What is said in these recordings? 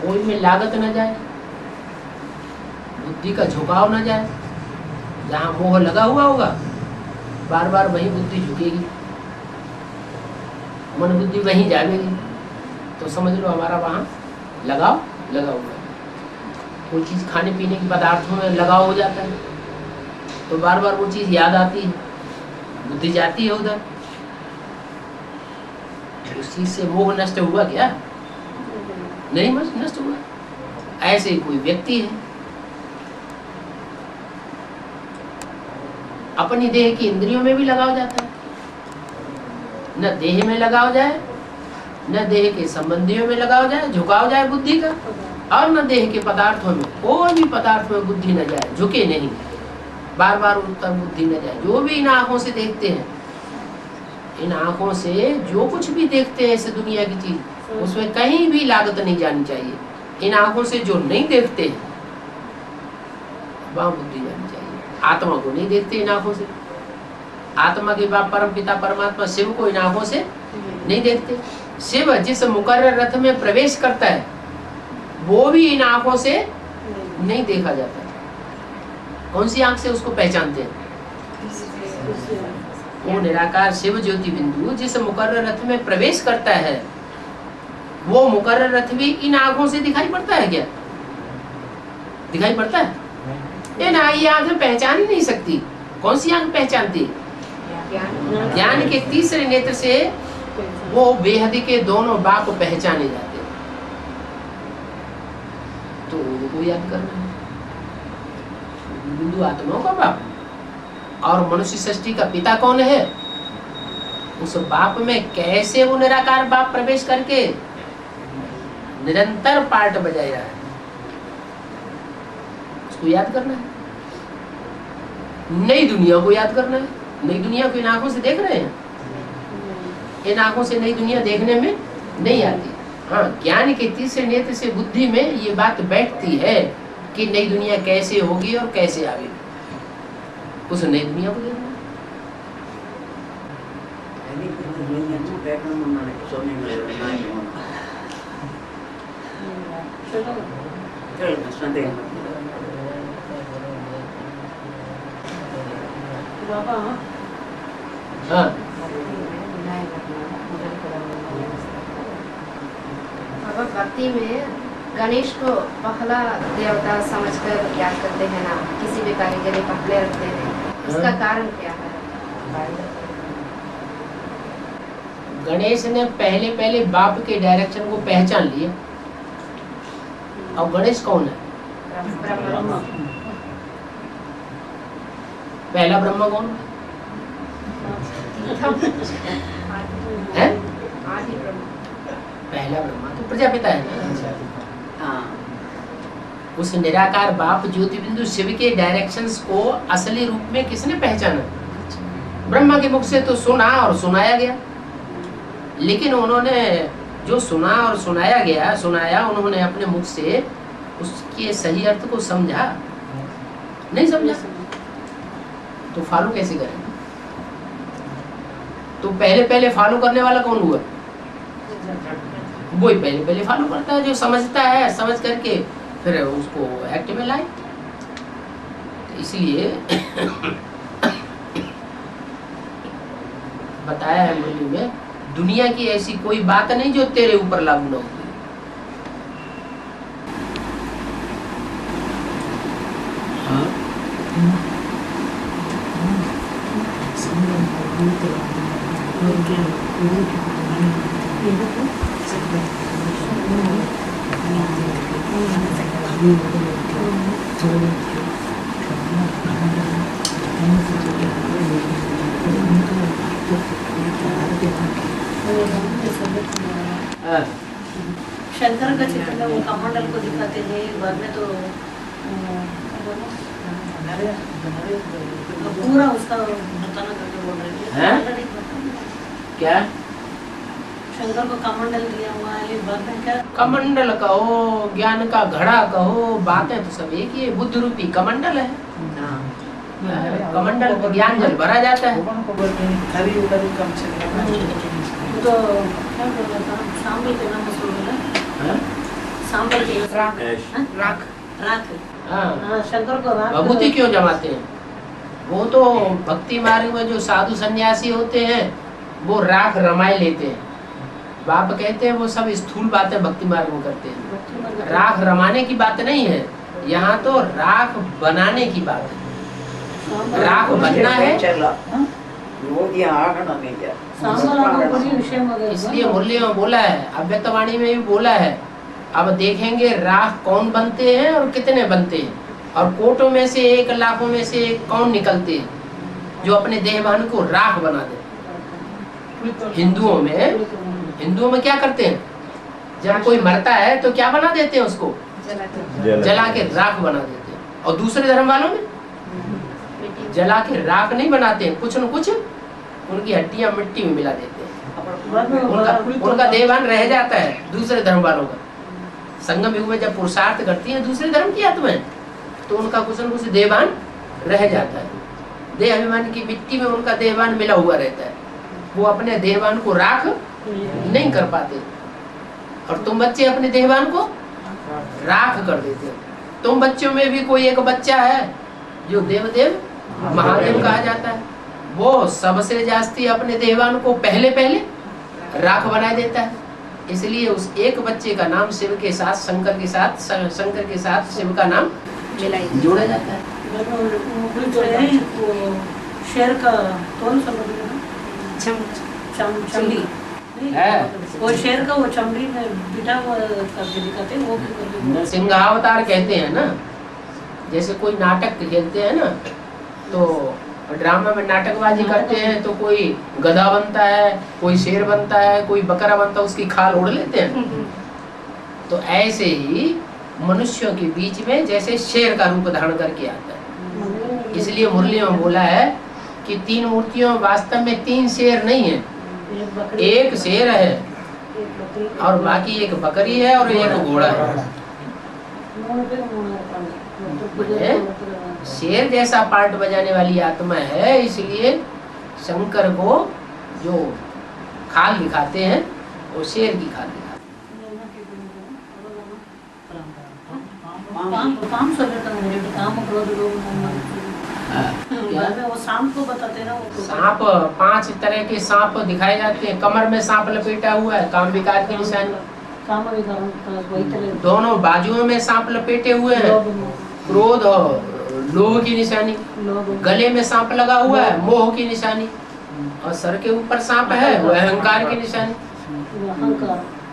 कोई में लागत न जाए, बुद्धि का झुकाव न जाए। जहाँ मोह लगा हुआ होगा बार बार वही बुद्धि झुकेगी, मन बुद्धि वहीं जाएगी। तो समझ लो हमारा वहाँ लगाव लगा हुआ है। कोई चीज़ खाने पीने के पदार्थों में लगाव हो जाता है तो बार बार वो चीज़ याद आती है, बुद्धि जाती है उधर। उस चीज़ से मोह नष्ट हुआ क्या? नहीं नष्ट हुआ। ऐसे कोई व्यक्ति है अपनी देह की इंद्रियों में भी लगाव जाता है, न देह में लगाव जाए, न देह के संबंधियों में लगाव जाए, झुकाव जाए बुद्धि का, और न देह के पदार्थों में, कोई भी पदार्थ में बुद्धि न जाए, झुके नहीं, बार बार उन तक बुद्धि न जाए। जो भी इन आंखों से देखते हैं, इन आंखों से जो कुछ भी देखते हैं ऐसे दुनिया की चीज, उसमें कहीं भी लागत नहीं जानी चाहिए। इन आंखों से जो नहीं देखते हैं वहां बुद्धि जानी चाहिए। आत्मा को नहीं देखते इन आंखों से, आत्मा के बाप परम पिता परमात्मा शिव को इन आंखों से नहीं देखते। शिव जिस मुकर्रर रथ में प्रवेश करता है वो भी इन आंखों से नहीं देखा जाता। कौन सी आंख से उसको पहचानते हैं? वो निराकार शिव ज्योति बिंदु जिस मुकर्रर रथ में प्रवेश करता है वो मुकर्रर रथ भी इन आंखों से दिखाई पड़ता है क्या? दिखाई पड़ता है? ये ना, ये आंखें पहचान ही नहीं सकती। कौन सी आंख पहचानती? ज्ञान के तीसरे नेत्र से वो बेहदी के दोनों बाप पहचाने जाते हैं। तो उनको याद करना है। बिंदु आत्माओं का बाप और मनुष्य सृष्टि का पिता कौन है? उस बाप में कैसे वो निराकार बाप प्रवेश करके निरंतर पार्ट बजाया है, उसको याद करना है। नई दुनिया को याद करना है। नई दुनिया को इन आंखों से देख रहे हैं, इन आंखों से नई दुनिया देखने में नहीं आती। हाँ, ज्ञान के तीसरे नेत्र से बुद्धि में ये बात बैठती है कि नई दुनिया कैसे होगी और कैसे आएगी, उस नई दुनिया को देखना। हाँ, भक्ति में गणेश को पहला देवता समझकर याद करते हैं ना, किसी भी कार्य के लिए पहले रखते हैं, इसका कारण क्या है? गणेश ने पहले पहले बाप के डायरेक्शन को पहचान लिया। अब गणेश कौन है? पहला ब्रह्मा कौन है? पहला ब्रह्मा तो प्रजापिता है ना। हाँ, उस निराकार बाप ज्योति बिंदु शिव के डायरेक्शंस को असली रूप में किसने पहचाना? ब्रह्मा के मुख से तो सुना और सुनाया गया, लेकिन उन्होंने जो सुना और सुनाया उन्होंने अपने मुख से उसके सही अर्थ को समझा नहीं समझा, तो फॉलो कैसे करें? तो पहले पहले फॉलो करने वाला कौन हुआ? वही पहले पहले फॉलो करता है, जो समझता है, समझ करके फिर उसको एक्ट में लाए। इसलिए बताया है मुरली में, दुनिया की ऐसी कोई बात नहीं जो तेरे ऊपर लागू न होगी। शंकर का चित्र में वो कमंडल को दिखाते हैं, बाद में तो पूरा उसका बताना करके बोल रहे हैं। क्या शंकर को कमंडल दिया हुआ है, बाद में क्या? कमंडल कहो, ज्ञान का घड़ा कहो, बातें तो सब एक ही है। बुद्ध रूपी कमंडल है। कमंडल में ज्ञान जल भरा जाता है। वो तो क्या बोला था, सांबर के नाम से बोला, हाँ? सांबर के राख हाँ? राख राख। हाँ। हाँ, शंकर को राख विभूति क्यों जमाते हैं? वो तो भक्ति मार्ग में जो साधु सन्यासी होते हैं वो राख रमाए लेते हैं। बाप कहते हैं वो सब स्थूल बातें भक्ति मार्ग में करते हैं। राख रमाने की बात नहीं है, यहाँ तो राख बनाने की बात है। राख बनना है, इसलिए मुरली में बोला है, अव्यक्तवाणी में भी बोला है। अब देखेंगे राख कौन बनते हैं और कितने बनते हैं, और कोटों में से 1 लाखों में से एक कौन निकलते हैं जो अपने देहवान को राख बना दे। हिंदुओं में क्या करते हैं, जब कोई मरता है तो क्या बना देते हैं, उसको जला के राख बना देते हैं। और दूसरे धर्म वालों में जला के राख नहीं बनाते हैं, कुछ न कुछ उनकी हड्डियां मिट्टी में मिला देते हैं। उनका देहवान रह जाता है। दूसरे धर्म वालों का संगम युग में जब पुरुषार्थ करती है दूसरे धर्म की आत्माएं, तो उनका कुछ न कुछ देहवान रह जाता है। देह अभिमान की मिट्टी में उनका देहवान मिला हुआ रहता है। वो अपने देहवान को राख नहीं कर पाते, और तुम बच्चे अपने देहवान को राख कर देते हो। तुम बच्चों में भी कोई एक बच्चा है जो देवदेव महादेव कहा जाता है, वो सबसे जास्ती अपने देहवान को पहले राख बना देता है। इसलिए उस एक बच्चे का नाम शिव के साथ शंकर के साथ शिव का नाम जोड़ा जाता है। शेर का कौन सा चमड़ी है, वो शेर का वो चमड़ी में बिठा हुआ करके दिखाते हैं, वो भी करके नरसिंहावतार कहते हैं ना। जैसे कोई नाटक खेलते हैं ना, तो ड्रामा में नाटकबाजी करते हैं, तो कोई गधा बनता है, कोई शेर बनता है, कोई बकरा बनता है, उसकी खाल ओढ़ लेते हैं। तो ऐसे ही मनुष्यों के बीच में जैसे शेर का रूप धारण करके आता है। इसलिए मुरली में बोला है कि 3 मूर्तियों वास्तव में 3 शेर नहीं है, एक शेर है और बाकी एक बकरी है और एक घोड़ा है। शेर जैसा पार्ट बजाने वाली आत्मा है, इसलिए शंकर को जो खाल दिखाते हैं वो शेर की खाल दिखाते हैं। वो सांप को बताते ना, वो सांप 5 तरह के सांप दिखाए जाते हैं। कमर में सांप लपेटा हुआ है, काम विकार की निशानी। दोनों बाजुओं में सांप लपेटे हुए हैं, क्रोध और लोभ की निशानी। गले में सांप लगा हुआ है, मोह की निशानी। और सर के ऊपर सांप है, वो अहंकार की निशानी।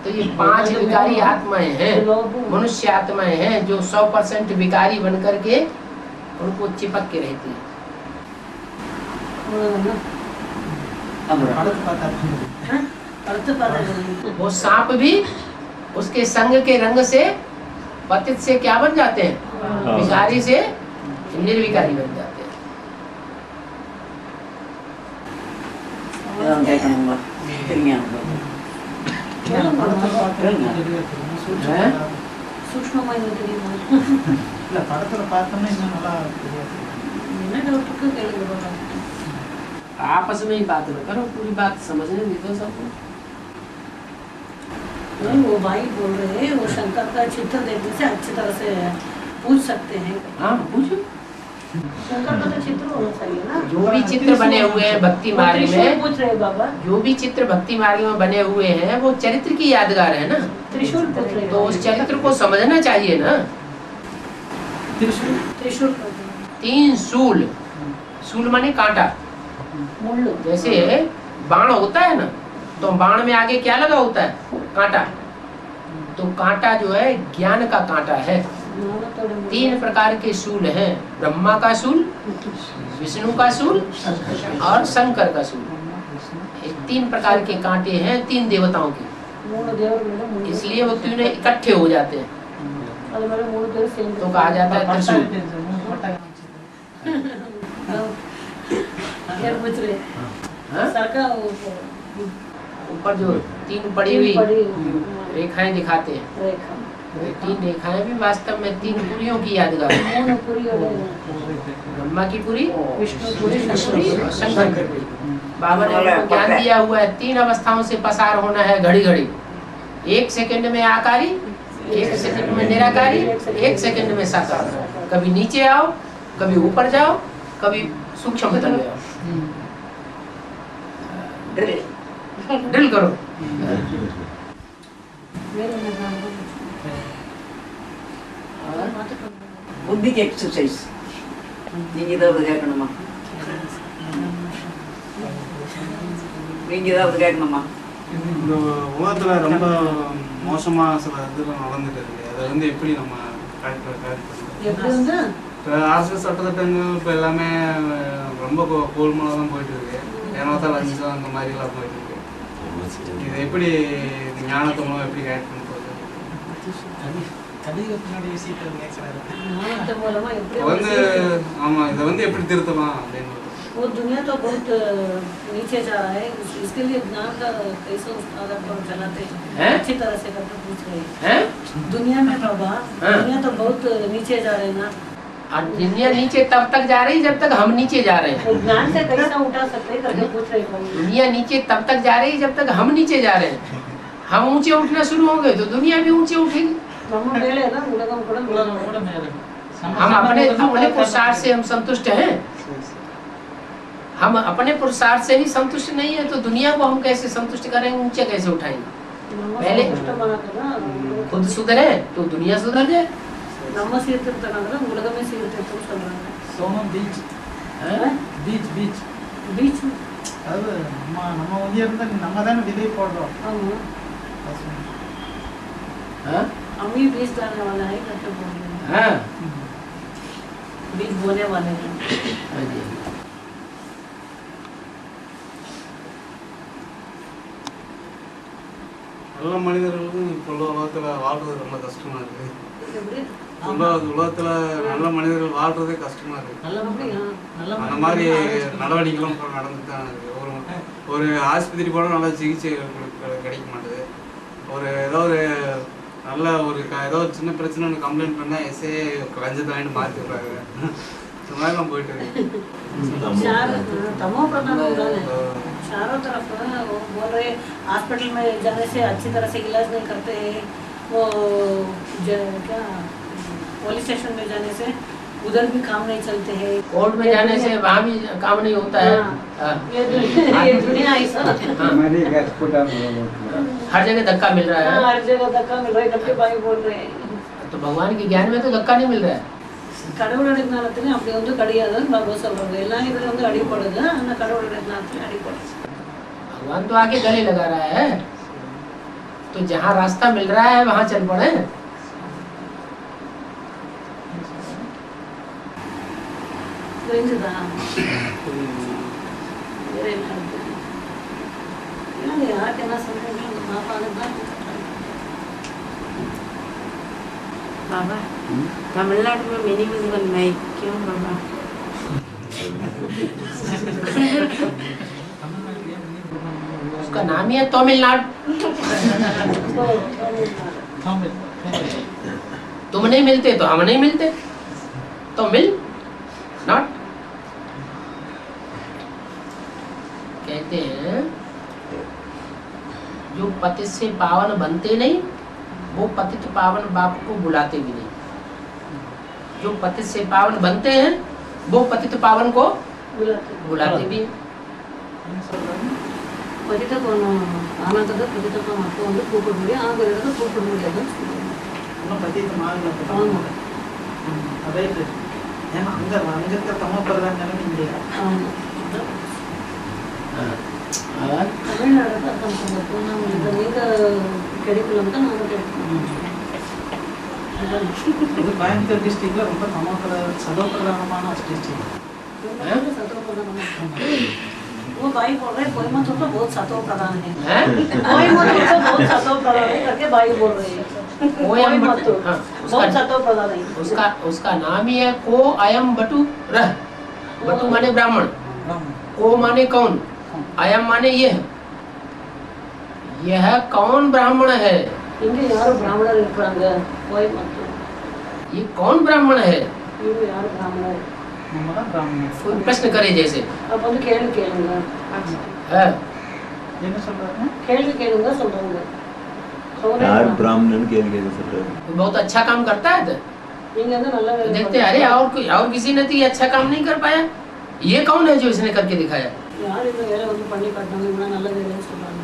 तो ये 5 विकारी आत्माएं हैं, मनुष्य आत्माएं हैं जो 100% विकारी बन करके उनको चिपक के रहती है। वो सांप भी उसके संग के रंग से पतित से क्या बन जाते हैं, विकारी से निर्विकारी बन जाते हैं। सूक्ष्म आपस में ही बात न करो, पूरी बात समझने दो सबको। नहीं, वो भाई बोल रहे हैं वो शंकर का चित्र देखने से अच्छी तरह से पूछ सकते हैं। हाँ पूछो। शंकर का तो चित्र होना चाहिए ना। जो भी चित्र बने हुए हैं भक्ति मार्ग में, पूछ रहे बाबा, जो भी चित्र भक्ति मार्ग में बने हुए हैं वो चरित्र की यादगार है ना। त्रिशूल पूछ रहे, तो उस चरित्र को समझना चाहिए ना। त्रिशूल 3 शूल, शूल माने कांटा। जैसे बाण होता है ना, तो बाण में आगे क्या लगा होता है, कांटा। तो कांटा जो है ज्ञान का कांटा है। 3 प्रकार के शूल हैं, ब्रह्मा का शूल, विष्णु का शूल और शंकर का शूल। 3 प्रकार के कांटे हैं 3 देवताओं के, इसलिए वो तीनों इकट्ठे हो जाते हैं तो कहा जाता है त्रिशूल। ऊपर जो 3 पड़ी हुई रेखाएं दिखाते हैं, 3 रेखाएं भी वास्तव में 3 पुरियों की यादगार है। ब्रह्मा की पुरी, विष्णु पुरी और शंकर की पुरी। बाबा ने हमको ज्ञान दिया हुआ है 3 अवस्थाओं से पसार होना है घड़ी घड़ी। 1 सेकंड में आकारी, 1 सेकंड में निराकारी, 1 सेकंड में साकार। कभी नीचे आओ, कभी ऊपर जाओ, कभी सूक्ष्म तल में आओ। ड्रिल करो। புத்திக்கு எக்ஸசைஸ் நீங்க ஏதாவது கேட்கணுமா? நீங்க ஏதாவது கேட்கணுமா? இந்த உலகத்துல ரொம்ப மோசமா சில இதெல்லாம் நடந்துட்டு இருக்கு. அதை வந்து எப்படி நம்ம இப்போ அரசியல் சட்டத்திட்டங்கள் இப்போ எல்லாமே ரொம்ப கோல்மலாக தான் போயிட்டு இருக்கு. ஏனோத்தால் லஞ்சம் அந்த மாதிரிலாம் போயிட்டு இருக்கு. இதை எப்படி ஞானத்தை மூலம் எப்படி கைட் பண்ண போகுது? வந்து ஆமா இதை வந்து எப்படி திருத்தலாம் அப்படின்னு वो दुनिया तो बहुत नीचे जा रहा है, इसके लिए ज्ञान का कैसे आदत पर चलाते हैं अच्छी तरह से करके पूछ रहे हैं। दुनिया में बाबा दुनिया तो बहुत नीचे जा रहे हैं ना। और दुनिया नीचे तब तक जा रही जब तक हम नीचे जा रहे हैं। ज्ञान से कैसा उठा सकते हैं करके पूछ रहे हैं। दुनिया नीचे तब तक जा रही जब तक हम नीचे जा रहे हैं। हम ऊंचे उठना शुरू हो गए तो दुनिया भी ऊंचे उठेगी। हम अपने अपने पुरुषार्थ से हम संतुष्ट हैं। हम अपने पुरुषार्थ से ही संतुष्ट नहीं है तो दुनिया को हम कैसे संतुष्ट करेंगे, ऊंचे कैसे उठाएंगे? पहले खुद सुधरे तो दुनिया सुधर जाए। நம்ம சீர்திருத்தம் உலகமே சீர்திருத்தம் சொல்றாங்க. Sonam beach beach beach beach அது நம்ம வந்து இருந்தா நம்ம தானே விதை போடுறோம். ஆமா हम ही बीज डालने वाला है करके बोल रहे हैं। हाँ बीज बोने वाले हैं। நல்ல மனிதர்களுக்கும் இப்போ உள்ள உலகத்துல வாழ்றது ரொம்ப கஷ்டமா இருக்கு. உலகத்துல நல்ல மனிதர்கள் வாழ்றதே கஷ்டமா இருக்கு. அந்த மாதிரி நடவடிக்கைகளும் இப்போ நடந்துட்டு தான் இருக்கு. ஒரு ஆஸ்பத்திரி போனால் நல்ல சிகிச்சை கிடைக்க மாட்டேது. ஒரு ஏதோ ஒரு நல்ல ஒரு ஏதோ சின்ன பிரச்சனை கம்ப்ளைண்ட் பண்ணால் எஸ்ஏ லஞ்சத்தை வாங்கிட்டு மாற்றி விடுறாங்க. இந்த மாதிரிலாம் போயிட்டு இருக்கு. चारों तरफ वो बोल रहे हॉस्पिटल में जाने से अच्छी तरह से इलाज नहीं करते हैं। वो क्या पुलिस स्टेशन में जाने से उधर भी काम नहीं चलते हैं। कोर्ट में जाने से वहाँ भी काम नहीं होता है। ये दुनिया ऐसा हर जगह धक्का मिल रहा है। हर जगह धक्का मिल रहा है करके भाई बोल रहे हैं। तो भगवान के ज्ञान में तो धक्का नहीं मिल रहा है। கடவுளுடைய ஞானத்துல அப்படி வந்து கிடையாதுன்னு பாபா சொல்றாங்க. எல்லாம் இதுல வந்து அடிப்படுது, ஆனா கடவுளுடைய ஞானத்துல அடிப்படுது. भगवान तो आके गले लगा रहा है। तो जहाँ रास्ता मिल रहा है वहाँ चल पड़े। புரிஞ்சுதா? வேற என்ன இருக்கு? ஏன்னா யாருக்கு என்ன சொல்றீங்க பாபா அதுதான் बाबा तमिलनाडु में मिनी म्यूजिकल नहीं क्यों बाबा? उसका नाम ही है तमिलनाडु। तुम नहीं मिलते तो हम नहीं मिलते, तो मिल नॉट। कहते हैं जो पतित से पावन बनते नहीं वो पतित पावन बाप को बुलाते भी नहीं। जो पतित से पावन बनते हैं वो पतित पावन को बुलाते भी हैं। பதித்தப்போன ஆனந்தத்தை பதித்தப்ப மட்டும் வந்து கூப்பிட முடியும், ஆகிறத கூப்பிட முடியாது. இன்னும் பத்தியத்தை மாறுங்க. ஆமா ரைட்டு. ஏன்னா அங்கே இருக்க தமப்படுறாங்க இல்லையா? ஆமா और தமிழ்நாடு தான் நம்ம போனால் நீங்கள் கிடைக்கலாம் தான் நாங்கள் கிடைக்கணும். இது கோயம்புத்தூர் டிஸ்ட்ரிக்ட்ல ரொம்ப சதோப்பிரதானமான டிஸ்ட்ரிக்ட். वो भाई बोल रहे कोयम्बतूर तो बहुत सतो प्रधान है। कोयम्बतूर तो बहुत सतो प्रधान है करके भाई बोल रहे हैं। कोयम्बतूर बहुत सतो प्रधान है। उसका नाम ही है को अयम बटु रह। बटु माने ब्राह्मण, को माने कौन, अयम माने यह कौन ब्राह्मण है? இங்க யாரும் பிராமணர் இருக்காங்க கோயம்புத்தூர். ये कौन ब्राह्मण है? இங்க யாரும் பிராமணர் நம்மளா பிராமணன். कोई प्रश्न करे जैसे அப்ப வந்து கேள்வி கேளுங்க. है என்ன சொல்றாங்க? கேள்வி கேளுங்க சொல்றாங்க. यार ब्राह्मण केल के சொல்றாரு. बहुत अच्छा काम करता है तो நீங்க வந்து நல்ல வேலை देखते अरे और किसी ने तो ये अच्छा काम नहीं कर पाया, ये कौन है जो इसने करके दिखाया। யார் இந்த வேலை வந்து பண்ணி காட்டுறாங்க, இவங்க நல்ல வேலைன்னு சொல்றாங்க.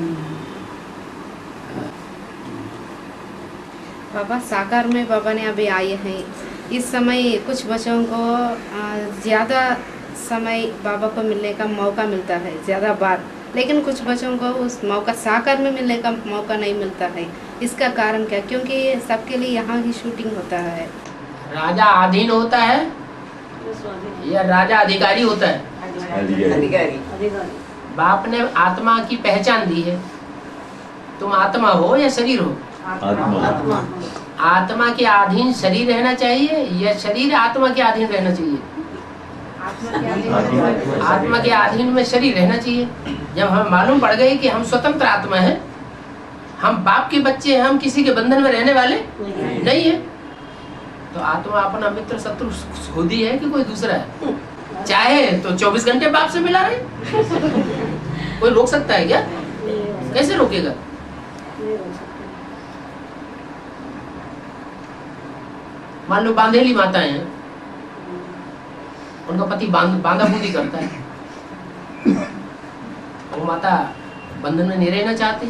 बाबा साकार में बाबा ने अभी आए हैं। इस समय कुछ बच्चों को ज़्यादा समय बाबा को मिलने का मौका मिलता है, ज़्यादा बार, लेकिन कुछ बच्चों को उस मौका साकार में मिलने का मौका नहीं मिलता है। इसका कारण क्या? क्योंकि सबके लिए यहाँ ही शूटिंग होता है। राजा अधीन होता है या राजा अधिकारी होता है। अधिकारी अधिकारी बाप ने आत्मा की पहचान दी है, तुम आत्मा हो या शरीर हो। आत्मा आत्मा आत्मा के अधीन शरीर रहना चाहिए या शरीर आत्मा के अधीन रहना चाहिए। आत्मा के अधीन में शरीर रहना चाहिए। जब हम मालूम पड़ गए कि हम स्वतंत्र आत्मा हैं, हम बाप के बच्चे हैं, हम किसी के बंधन में रहने वाले नहीं है, तो आत्मा अपना मित्र शत्रु खुद ही है कि कोई दूसरा है। चाहे तो 24 घंटे बाप से मिला रहे, कोई रोक सकता है क्या? कैसे रोकेगा? मान लो बांधेली माताएं हैं, उनका पति बांधा बूंदी करता है, वो माता बंधन में नहीं रहना चाहती,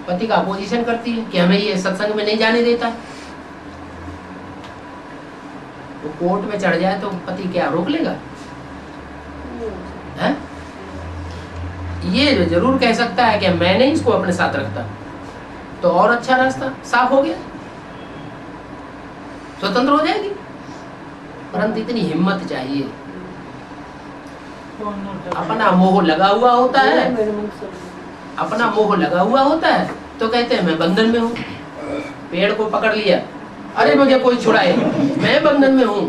पति का अपोजिशन करती है कि हमें ये सत्संग में नहीं जाने देता। वो कोर्ट में चढ़ जाए तो पति क्या रोक लेगा? है? ये जरूर कह सकता है कि मैं नहीं इसको अपने साथ रखता, तो और अच्छा रास्ता साफ हो गया, स्वतंत्र हो जाएगी। परंतु इतनी हिम्मत चाहिए। अपना मोह लगा हुआ होता है, अपना मोह लगा हुआ होता है तो कहते हैं मैं बंधन में हूँ। पेड़ को पकड़ लिया, अरे मुझे कोई छुड़ाए, मैं बंधन में हूँ।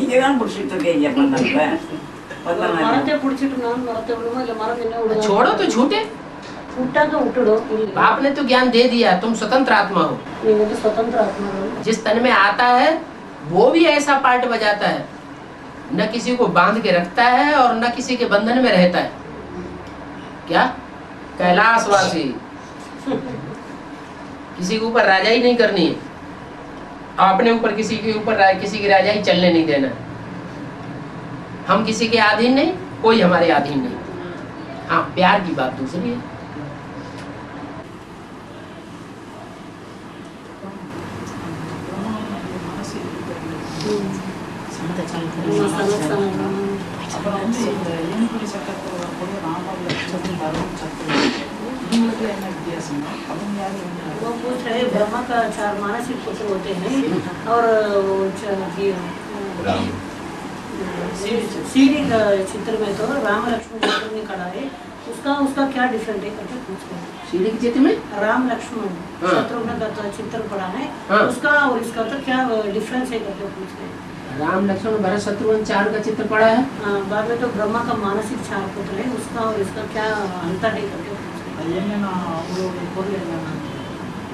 இங்கதான் புடிச்சிட்டு இருக்கீங்க பண்ணல மரத்தை பிடிச்சிட்டு நான் மரத்தை விடுமா இல்ல மரம் என்ன விடுமா? छोड़ो तो झूठे। விட்டாக்க விட்டுடும். बाप ने तो ज्ञान दे दिया, तुम स्वतंत्र आत्मा हो। நீங்க வந்து स्वतंत्र आत्मा हो। जिस तन में आता है वो भी ऐसा पार्ट बजाता है, न किसी को बांध के रखता है और न किसी के बंधन में रहता है। क्या कैलाशवासी किसी के ऊपर राजाई नहीं करनी है, अपने ऊपर किसी के ऊपर किसी की राजाई चलने नहीं देना। हम किसी के अधीन नहीं, कोई हमारे अधीन नहीं। हाँ, प्यार की बात दूसरी है। அப்புறம் வந்து இந்த ஏன்புரி சக்கரத்தில் வரக்கூடிய ராமர் லட்சம் வரும் சக்கரம் இவங்களுக்கு என்ன வித்தியாசம்? அவங்க யாரும் वो पूछ रहे ब्रह्मा का 4 मानसिक पुत्र होते हैं और सीढ़ी का चित्र में तो राम लक्ष्मण चित्र में खड़ा है, उसका क्या डिफरेंट है करके पूछ रहे हैं। सीढ़ी के चित्र में राम लक्ष्मण शत्रुघ्न का तो चित्र पड़ा है, उसका और इसका तो क्या डिफरेंस है करके पूछ रहे हैं। राम लक्ष्मण भरत शत्रुघ्न 4 का चित्र पड़ा है। बाद में तो ब्रह्मा का मानसिक 4 पुत्र है, उसका और इसका क्या अंतर है करके पूछ रहे हैं। என்னென்னா அவங்களுடைய பொருள் என்னென்னா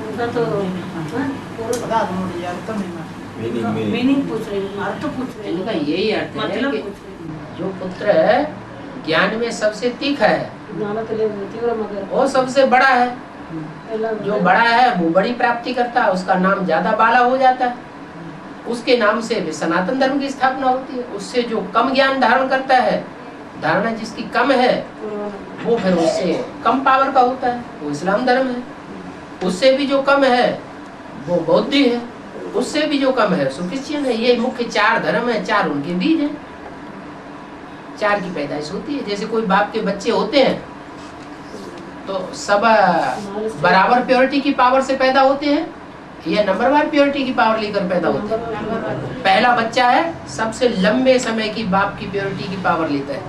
उनका तो அதான் அதனுடைய அர்த்தம் என்ன? मीनिंग पूछ रहे हैं, अर्थ पूछ रहे इनका हैं, यही अर्थ है मतलब कि पूछ रहे हैं। जो पुत्र ज्ञान में सबसे तीखा है ज्ञानतले तीव्र मगर वो सबसे बड़ा है। जो बड़ा है वो बड़ी प्राप्ति करता है, उसका नाम ज्यादा बाला हो जाता है, उसके नाम से भी सनातन धर्म की स्थापना होती है। उससे जो कम ज्ञान धारण करता है, धारणा जिसकी कम है, वो फिर उससे कम पावर का होता है, वो इस्लाम धर्म है। उससे भी जो कम है वो बौद्ध है, उससे भी जो कम है सो क्रिश्चियन है। ये मुख्य 4 धर्म है, 4 उनके बीज हैं, 4 की पैदाइश होती है। जैसे कोई बाप के बच्चे होते हैं तो सब बराबर प्योरिटी की पावर से पैदा होते हैं या नंबरवार प्योरिटी की पावर लेकर पैदा होते हैं। पहला बच्चा है सबसे लंबे समय की बाप की प्योरिटी की पावर लेता है,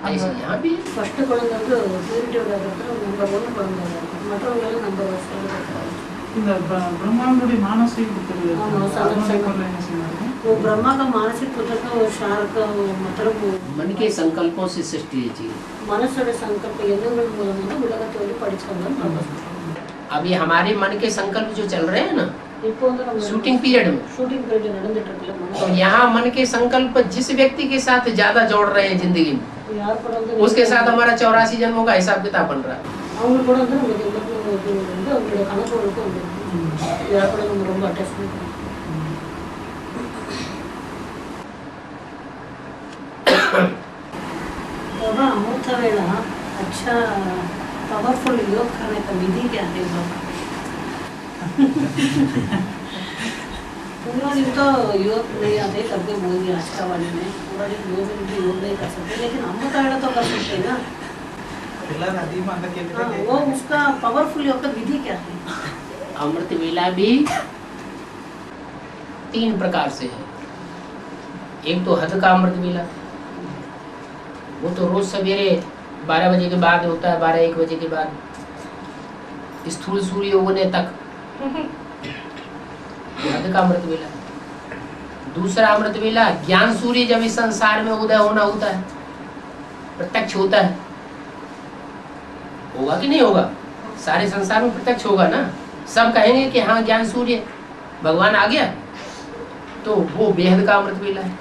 ऐसे यहाँ भी है। फर्स्ट குழந்தை வந்து பியூரிட்டியோட இருக்கிறது நம்பர் 1 குழந்தை, மற்றவங்க நம்பர் 1 இந்த பிரம்மாவுடைய மானசீக புத்தகம் ஆமா, அதனுடைய பொருள் என்ன சொன்னாங்க? वो ब्रह्मा का मानसिक पुत्र का वो शार का मतलब मन के संकल्पों से सृष्टि चाहिए। மனசோட சங்கல்ப எண்ணங்கள் மூலமாக உலகத்தை வந்து படிச்சாங்க। अभी हमारे मन के संकल्प जो चल रहे हैं ना, இப்போ வந்து நம்ம शूटिंग पीरियड में। ஷூட்டிங் பீரியட் நடந்துட்டு இருக்குல்ல तो यहाँ मन के संकल्प जिस व्यक्ति के साथ ज्यादा जोड़ रहे हैं जिंदगी में, யார் கூட வந்து उसके साथ हमारा 84 जन्मों का हिसाब किताब बन रहा है। அவங்க கூட வந்து நமக்கு வந்து அவங்களோட கணக்கு வழக்கு வந்து யார் கூட நம்ம ரொம்ப அட்டாச்மெண்ட் பண்ணுவோம். बाबा अमृत वेला अच्छा पावरफुल योग करने का विधि क्या है बाबा? पूरा दिन तो योग नहीं आते करके बोल दिया आज का वाले में, पूरा दिन योग नहीं कर सकते, लेकिन अमृत वेला तो कर सकते हैं ना। हाँ, वो उसका पावरफुल योग का विधि क्या है? अमृत वेला भी 3 प्रकार से है। एक तो हद का अमृत वेला, वो तो रोज सवेरे 12 बजे के बाद होता है, 12-1 बजे के बाद स्थूल सूर्य उगने तक, हद का अमृत वेला। दूसरा अमृत वेला ज्ञान सूर्य जब इस संसार में उदय होना होता है, प्रत्यक्ष होता है, होगा कि नहीं होगा? सारे संसार में प्रत्यक्ष होगा ना, सब कहेंगे कि हाँ ज्ञान सूर्य भगवान आ गया, तो वो बेहद का अमृत वेला है।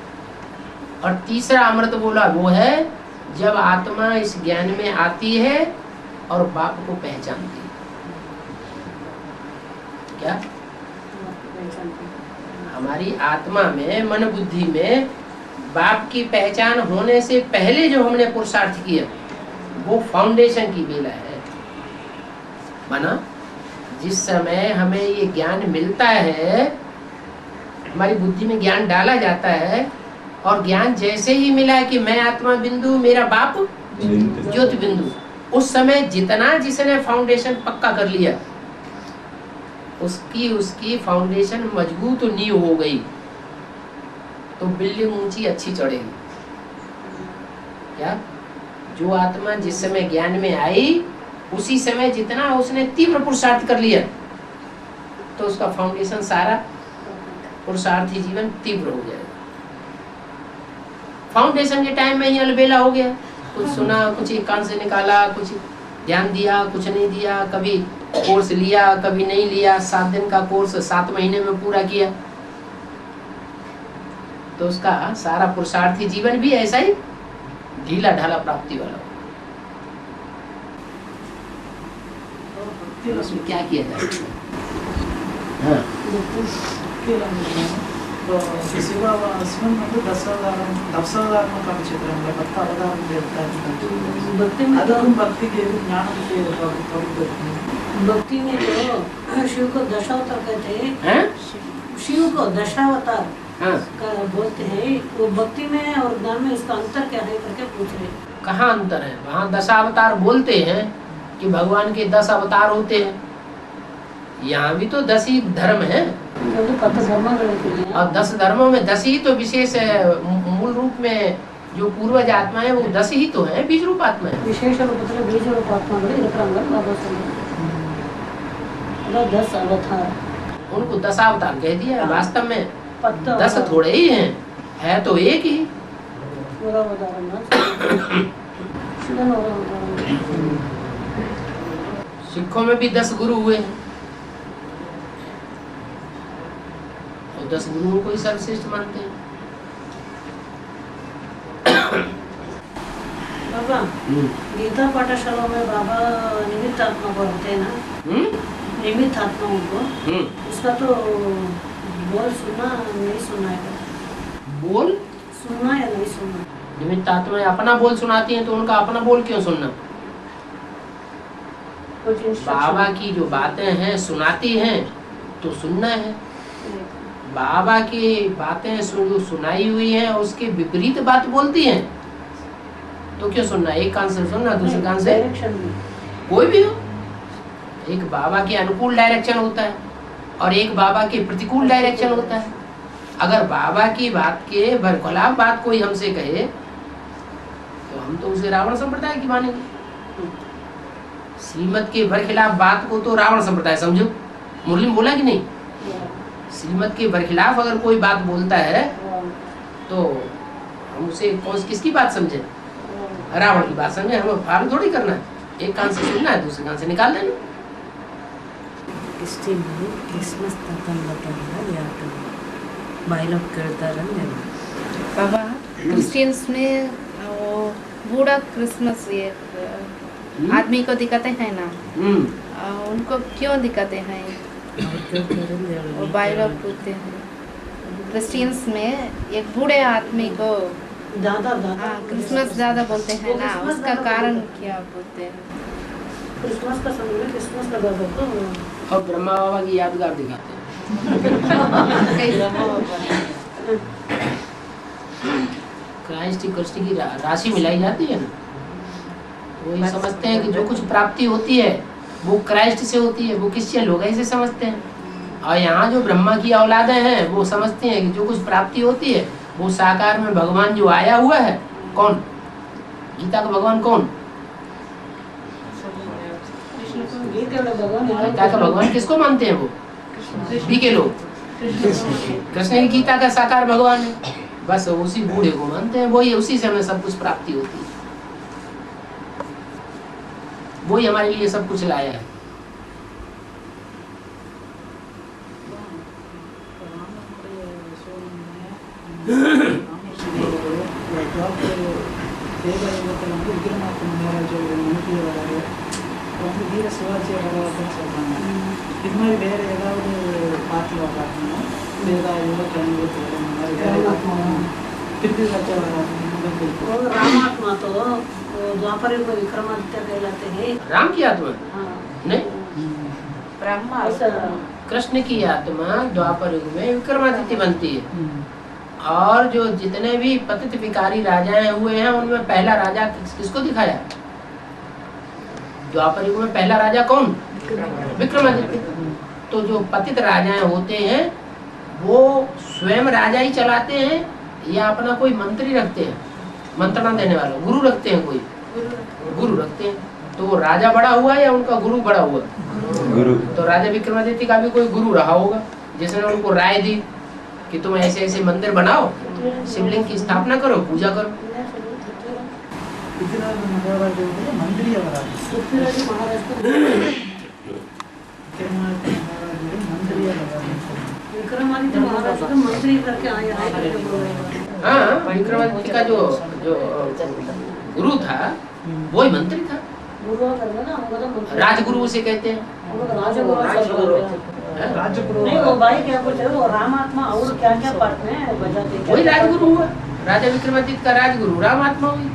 और तीसरा अमृत बोला वो है जब आत्मा इस ज्ञान में आती है और बाप को पहचानती है। क्या हमारी आत्मा में, मन बुद्धि में बाप की पहचान होने से पहले जो हमने पुरुषार्थ किया वो फाउंडेशन की बेला है। माना जिस समय हमें ये ज्ञान मिलता है, हमारी बुद्धि में ज्ञान डाला जाता है, और ज्ञान जैसे ही मिला कि मैं आत्मा बिंदु, मेरा बाप ज्योति बिंदु, उस समय जितना जिसने फाउंडेशन पक्का कर लिया उसकी फाउंडेशन मजबूत नींव हो गई, तो बिल्डिंग ऊंची अच्छी चढ़ेगी। क्या जो आत्मा जिस समय ज्ञान में आई उसी समय जितना उसने तीव्र पुरुषार्थ कर लिया तो उसका फाउंडेशन सारा पुरुषार्थी जीवन तीव्र हो जाएगा। फाउंडेशन के टाइम में ही अलबेला हो गया, कुछ सुना, कुछ एक कान से निकाला, कुछ ध्यान दिया, कुछ नहीं दिया, कभी कोर्स लिया कभी नहीं लिया, 7 दिन का कोर्स 7 महीने में पूरा किया, तो उसका सारा पुरुषार्थी जीवन भी ऐसा ही ढीला ढाला प्राप्ति वाला हो। उसमें क्या किया जाए? हाँ तो शिव अस्मिन् मध्ये दशावतारं भक्त अवतारं भक्ति में तो भक्ति के ज्ञान के भक्ति में तो शिव को दशावतार कहते हैं, शिव को दशावतार का बोलते हैं। वो भक्ति में और ज्ञान में इसका अंतर क्या है करके पूछ रहे हैं। कहाँ अंतर है? वहाँ 10 अवतार बोलते हैं कि भगवान के 10 अवतार होते हैं, यहाँ भी तो 10 ही धर्म है, और 10 धर्मों में 10 ही तो विशेष मूल रूप में जो पूर्वज आत्मा है वो 10 ही तो है, बीज रूप आत्मा है। विशेष रूप बीज रूप आत्मा बाबा 10 अवतार, उनको 10 अवतार कह दिया। वास्तव में 10 थोड़े ही हैं, है तो एक ही। सिखों में भी 10 गुरु हुए हैं, 10 गुरुओं को ही सर्वश्रेष्ठ मानते हैं। बाबा गीता पाठशाला में बाबा निमित्त आत्मा को होते हैं ना, निमित्त आत्माओं को, उसका तो बोल सुनना नहीं सुनना है, बोल सुनना या नहीं सुनना? निमित्त आत्माएं अपना बोल सुनाती हैं, तो उनका अपना बोल क्यों सुनना? बाबा की जो बातें हैं सुनाती हैं तो सुनना है। बाबा की बातें जो सुनाई हुई हैं उसके विपरीत बात बोलती हैं तो क्यों सुनना? एक कान से सुनना, दूसरे कान से कोई भी हो। एक बाबा के अनुकूल डायरेक्शन होता है और एक बाबा के प्रतिकूल डायरेक्शन होता है। अगर बाबा की बात के बरखिलाफ बात कोई हमसे कहे तो हम तो उसे रावण संप्रदाय की मानेंगे। श्रीमत के बरखिलाफ बात को तो रावण संप्रदाय समझो। मुरली में बोला कि नहीं? श्रीमत के बरखिलाफ अगर कोई बात बोलता है तो हम उसे किसकी बात समझे? रावण की बात समझे। हमें फॉलो थोड़ी करना है, एक कान से सुनना है, दूसरे कान से निकाल देना। క్రిస్టియన్లు క్రిస్మస్ తప్పనిసరిగా చేస్తారు బయలుకి వెళ్తారని నేను बाबा क्रिश्चियंस में वो बूढ़ा क्रिसमस ये आदमी को दिखाते हैं ना, उनको क्यों दिखाते हैं? वो बाइबल पूछते हैं। क्रिश्चियंस में एक बूढ़े आदमी को दादा हाँ क्रिसमस ज़्यादा बोलते हैं ना, क्रिसमस उसका ज़्यादा कारण बोलते क्या बोलते हैं? क्रिसमस का समय में क्रिसमस का दादा को और ब्रह्मा बाबा की यादगार दिखाते हैं। क्राइस्ट कृष्ण की राशि मिलाई जाती है ना, वो ये समझते हैं कि जो कुछ प्राप्ति होती है वो क्राइस्ट से होती है, वो क्रिश्चियन लोग ऐसे समझते हैं। और यहाँ जो ब्रह्मा की औलादें हैं वो समझते हैं कि जो कुछ प्राप्ति होती है वो साकार में भगवान जो आया हुआ है, कौन गीता का भगवान कौन? गीता का भगवान किसको मानते हैं वो? बी के लोग कृष्ण ही गीता का साकार भगवान है, बस उसी बूढ़े को मानते हैं, वही उसी से हमें सब कुछ प्राप्ति होती है, वही हमारे लिए सब कुछ लाया है। வீர சிவாஜி வரலாற்றுன்னு சொல்றாங்க. இது மாதிரி வேற ஏதாவது பாட்டில் வரலாற்றுனா வேதாயுதம் கணிதத்தில் இந்த மாதிரி வேற பிருத்திவிராஜ வரலாற்று वो रामात्मा तो द्वापर युग में विक्रमादित्य कहलाते हैं। राम की आत्मा हाँ, नहीं, ब्रह्मा ऐसा कृष्ण की आत्मा द्वापर युग में विक्रमादित्य बनती है। और जो जितने भी पतित विकारी राजाएं हुए हैं उनमें पहला राजा किसको दिखाया? द्वापर युग में पहला राजा कौन? विक्रमादित्य। तो जो पतित राजाएं होते हैं वो स्वयं राजा ही चलाते हैं या अपना कोई मंत्री रखते हैं, मंत्रणा देने वाला गुरु रखते हैं, कोई गुरु रखते हैं। तो वो राजा बड़ा हुआ या उनका गुरु बड़ा हुआ? गुरु। तो राजा विक्रमादित्य का भी कोई गुरु रहा होगा जिसने उनको राय दी कि तुम ऐसे ऐसे मंदिर बनाओ, शिवलिंग की स्थापना करो, पूजा करो। पृथ्वीराज महाराज मंत्री ಅವರಾಗಿ पृथ्वीराज महाराज को विक्रमादित्य महाराज को मंत्री करके आया है। हाँ, विक्रमादित्य का जो जो गुरु था वही मंत्री था, गुरु करना ना हमको तो मंत्री राजगुरु उसे कहते हैं। राजगुरु ರಾಜಗುರು नहीं वो भाई क्या बोलते हैं वो रामात्मा और क्या क्या पार्ट में बजाते हैं। वही राजगुरु हुआ, राजा विक्रमादित्य का राजगुरु रामात्मा हुई।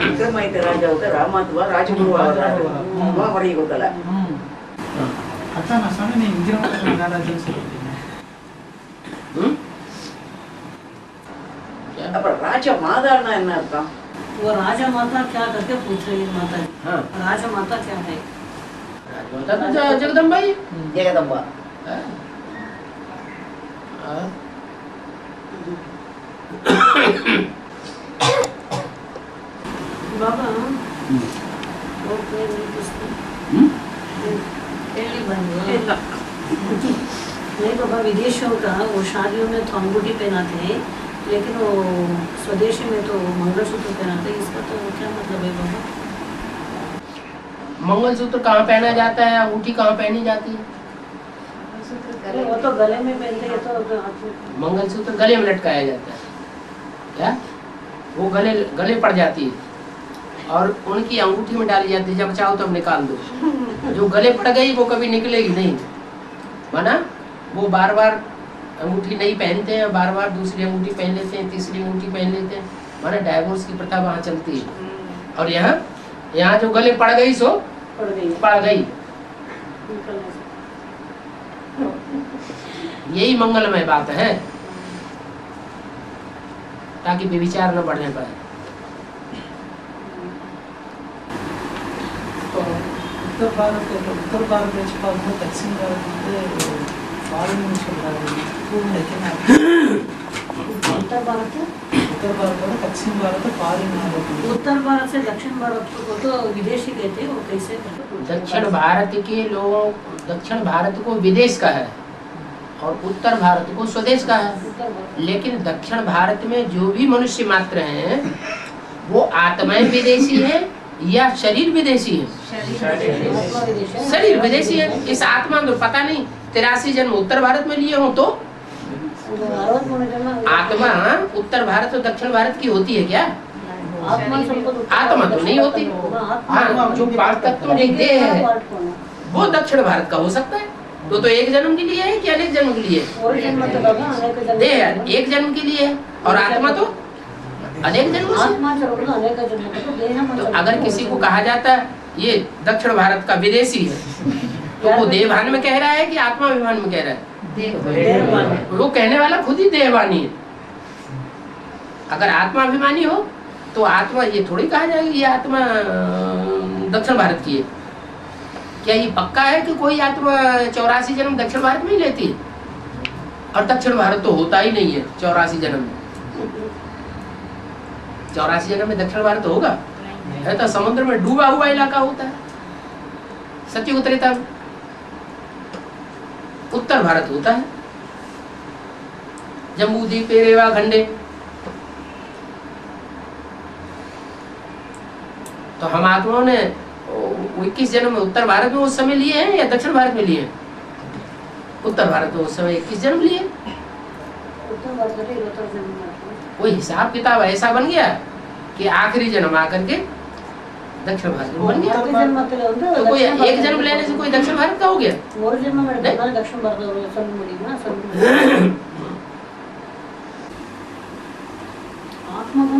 ವಿಕ್ರಮಾದಿತ್ಯ ರಾಜ होता रामात्मा राजगुरु बड़ी होता अच्छा ना सामने नहीं विक्रमादित्य महाराज से अब राजा मादाना என்ன அர்த்தம்? वो राजा माता क्या करके पूछ रही है माता जी। हाँ, राजा माता क्या है? राजमाता तो जगदम्बा ही है। जगदम्बा हाँ। हाँ। बाबा वो कोई नहीं पूछते पहली बार नहीं बाबा विदेशियों का वो शादियों में तो अंगूठी पहनाते हैं लेकिन वो स्वदेशी में तो मंगलसूत्र पहनाते हैं, इसका तो क्या मतलब है बाबा? मंगलसूत्र कहाँ पहना जाता है, अंगूठी कहाँ पहनी जाती है? वो तो गले में पहनते हैं तो हाथ में। मंगलसूत्र गले में लटकाया जाता है, क्या वो गले पड़ जाती है और उनकी अंगूठी में डाली जाती है, जब चाहो तब निकाल दो। जो गले पड़ गई वो कभी निकलेगी नहीं, माना वो बार बार अंगूठी नहीं पहनते हैं, बार बार दूसरी अंगूठी पहन लेते हैं, तीसरी अंगूठी पहन लेते हैं, माना डाइवोर्स की प्रथा वहाँ चलती है। और यहाँ जो गले पड़ गई सो पड़ गई पड़ गई, निकलने से। यही मंगलमय बात है ताकि व्यभिचार न बढ़ने पाए। तो उत्तर भारत నుంచి కాకుండా దక్షిణ భారత్ అంటే ఫారిన్ నుంచి ఉంటారు लेकिन उत्तर भारत उत्तर भारत और दक्षिण भारत फॉरेन उत्तर भारत से दक्षिण भारत को तो विदेशी कहते हैं, वो कैसे कहते हैं? दक्षिण भारत के लोगों, दक्षिण भारत को विदेश का है और उत्तर भारत को स्वदेश का है। उत्तर भारत लेकिन दक्षिण भारत में जो भी मनुष्य मात्र हैं वो आत्माएं विदेशी हैं या शरीर विदेशी है? आत्मा विदेशी है। शरीर विदेशी है। इस आत्मा तो पता नहीं 83 जन्म उत्तर भारत में लिए हो तो 63 जन्म आत्मा उत्तर भारत और दक्षिण भारत की होती है क्या? आत्मा आत्मा तो नहीं होती। हाँ, जो पांच तत्व में देह है वो दक्षिण भारत का हो सकता है। तो एक जन्म के लिए है कि अनेक जन्म के लिए है? देह एक जन्म के लिए है और आत्मा तो अनेक जन्म से। तो अगर किसी को कहा जाता है ये दक्षिण भारत का विदेशी है, तो वो देहभान में कह रहा है कि आत्माभिमान में कह रहा है? वो कहने वाला खुद ही देहवानी है। अगर आत्माभिमानी हो तो आत्मा ये थोड़ी कहा जाएगा ये आत्मा दक्षिण भारत की है। क्या ये पक्का है कि कोई आत्मा 84 जन्म दक्षिण भारत में ही लेती है? और दक्षिण भारत तो होता ही नहीं है 84 जन्म में। 84 जन्म में दक्षिण भारत होगा? है तो समुद्र में डूबा हुआ इलाका होता है। सत्युग त्रेता में उत्तर भारत होता है, जम्बू द्वीप रेवा खंडे। तो हम आत्माओं ने 21 जन्म उत्तर भारत में उस समय लिए हैं या दक्षिण भारत में लिए हैं? उत्तर भारत में उस समय 21 जन्म लिए। कोई हिसाब किताब ऐसा बन गया कि आखिरी जन्म आकर के दक्षिण भारत में बन गया। तो कोई एक जन्म लेने से कोई दक्षिण भारत का हो गया? दक्षिण भारत आत्मा को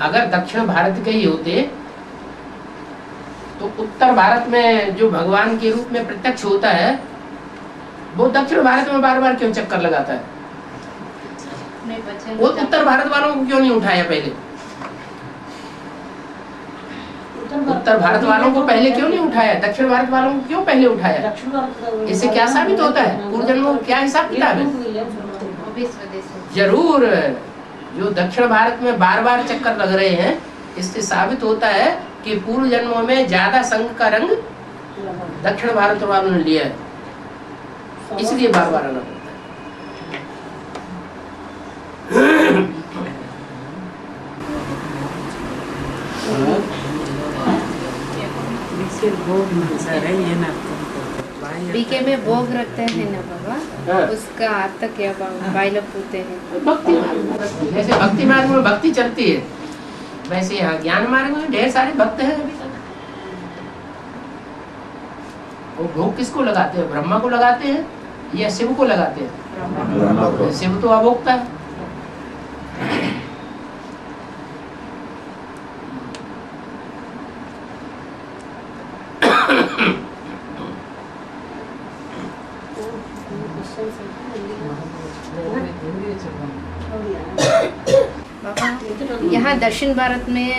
अगर दक्षिण भारत के ही होते तो उत्तर भारत में जो भगवान के रूप में प्रत्यक्ष होता है वो दक्षिण भारत में बार बार क्यों चक्कर लगाता है? वो उत्तर भारत वालों को क्यों नहीं उठाया पहले? उत्तर भारत वालों को पहले क्यों नहीं उठाया? दक्षिण भारत वालों को क्यों पहले उठाया? इससे क्या साबित होता है? पूर्व जन्मों का क्या हिसाब किताब है? जरूर जो दक्षिण भारत में बार बार चक्कर लग रहे हैं, इससे साबित होता है कि पूर्व जन्मों में ज्यादा संघ का रंग दक्षिण भारत वालों ने लिया है, इसलिए बार बार आना पड़ता बीके में भोग रखते हैं ना बाबा, हाँ। उसका अर्थ क्या बाबा? बाइल पूते हैं भक्ति मार्ग। जैसे भक्ति मार्ग में भक्ति चलती है, वैसे यहाँ ज्ञान मार्ग में ढेर सारे भक्त हैं अभी तक। वो भोग किसको लगाते हैं? ब्रह्मा को लगाते हैं या शिव को लगाते हैं? शिव तो अभोक्ता है। बाबा यहाँ दक्षिण भारत में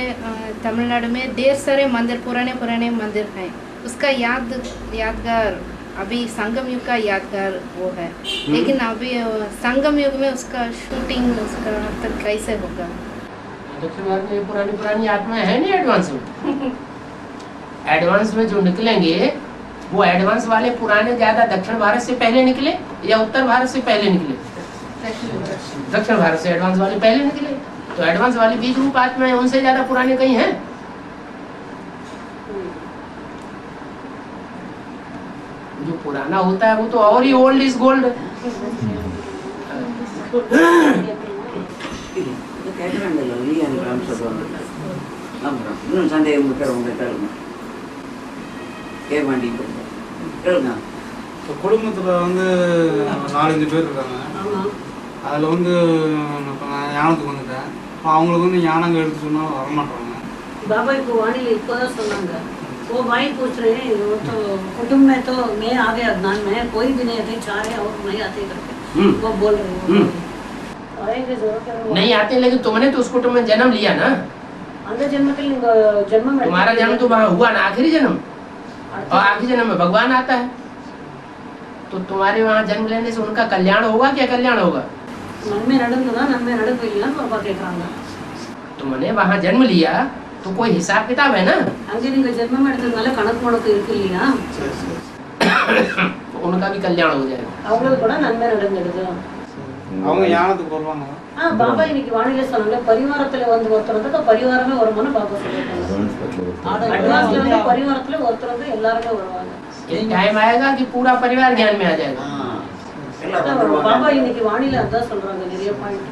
तमिलनाडु में ढेर सारे मंदिर, पुराने पुराने मंदिर हैं। उसका यादगार अभी संगम युग का यादगार वो है, लेकिन अभी संगम युग में उसका शूटिंग उसका तक कैसे होगा? दक्षिण भारत में पुरानी पुरानी आत्माएं है नहीं एडवांस में। एडवांस में जो निकलेंगे वो एडवांस वाले पुराने ज्यादा दक्षिण भारत से पहले निकले या उत्तर भारत से पहले निकले? दक्षिण भारत से एडवांस वाले पहले निकले। तो एडवांस वाली बीज रूप आत्माएं उनसे ज्यादा पुराने कहीं हैं? जो पुराना होता है वो तो और ही ओल्ड इज गोल्ड। குடும்பத்தில் வந்து 4-5 பேர் இருக்காங்க. அதில் வந்து இப்போ நான் ஞானத்துக்கு வந்துட்டேன். இப்போ அவங்களுக்கு வந்து ஞானங்க எடுத்து சொன்னாலும் வரமாட்டாங்க. बाबा को वाणी को सुनांगा वो भाई पूछ रहे हैं, वो तो कुटुंब में तो मैं आ गया ज्ञान में, कोई भी नहीं आते, चार है और नहीं आते करके वो बोल रहे हैं। आएंगे जरूर नहीं आते, लेकिन तुमने तो उस कुटुंब में जन्म लिया ना। अंदर जन्म के लिए जन्म में तुम्हारा जन्म तो वहाँ हुआ ना, आखिरी जन्म। और आखिरी जन्म में भगवान आता है, तो तुम्हारे वहाँ जन्म लेने से उनका कल्याण होगा क्या कल्याण होगा? नन्मे नडंगा नन्मे नडंगा पापा केक्रांगा। तुमने वहाँ जन्म लिया तो कोई हिसाब किताब है ना। हंगे निंगे जन्म में எடுத்தனால கணக்கு போடுறது இருக்கு இல்லையா? तो उनका भी कल्याण हो जाएगा। அவங்களுக்கு கூட நன்மை நடந்துடுது। அவங்க ஞானத்துக்கு வருவாங்க. பாபா இன்னைக்கு வானிலை சொன்னாங்க பரிவாரத்துல வந்து ஒருத்தர் வந்து பரிவாரமே வருமானு பாபா சொல்லிருக்காங்க. அட்வான்ஸ்ல வந்து பரிவாரத்துல ஒருத்தர் வந்து எல்லாருமே வருவாங்க. एक टाइम आएगा कि पूरा परिवार ज्ञान में आ जाएगा। பாபா இன்னைக்கு வானிலை அதான் சொல்றாங்க நிறைய பாயிண்ட்.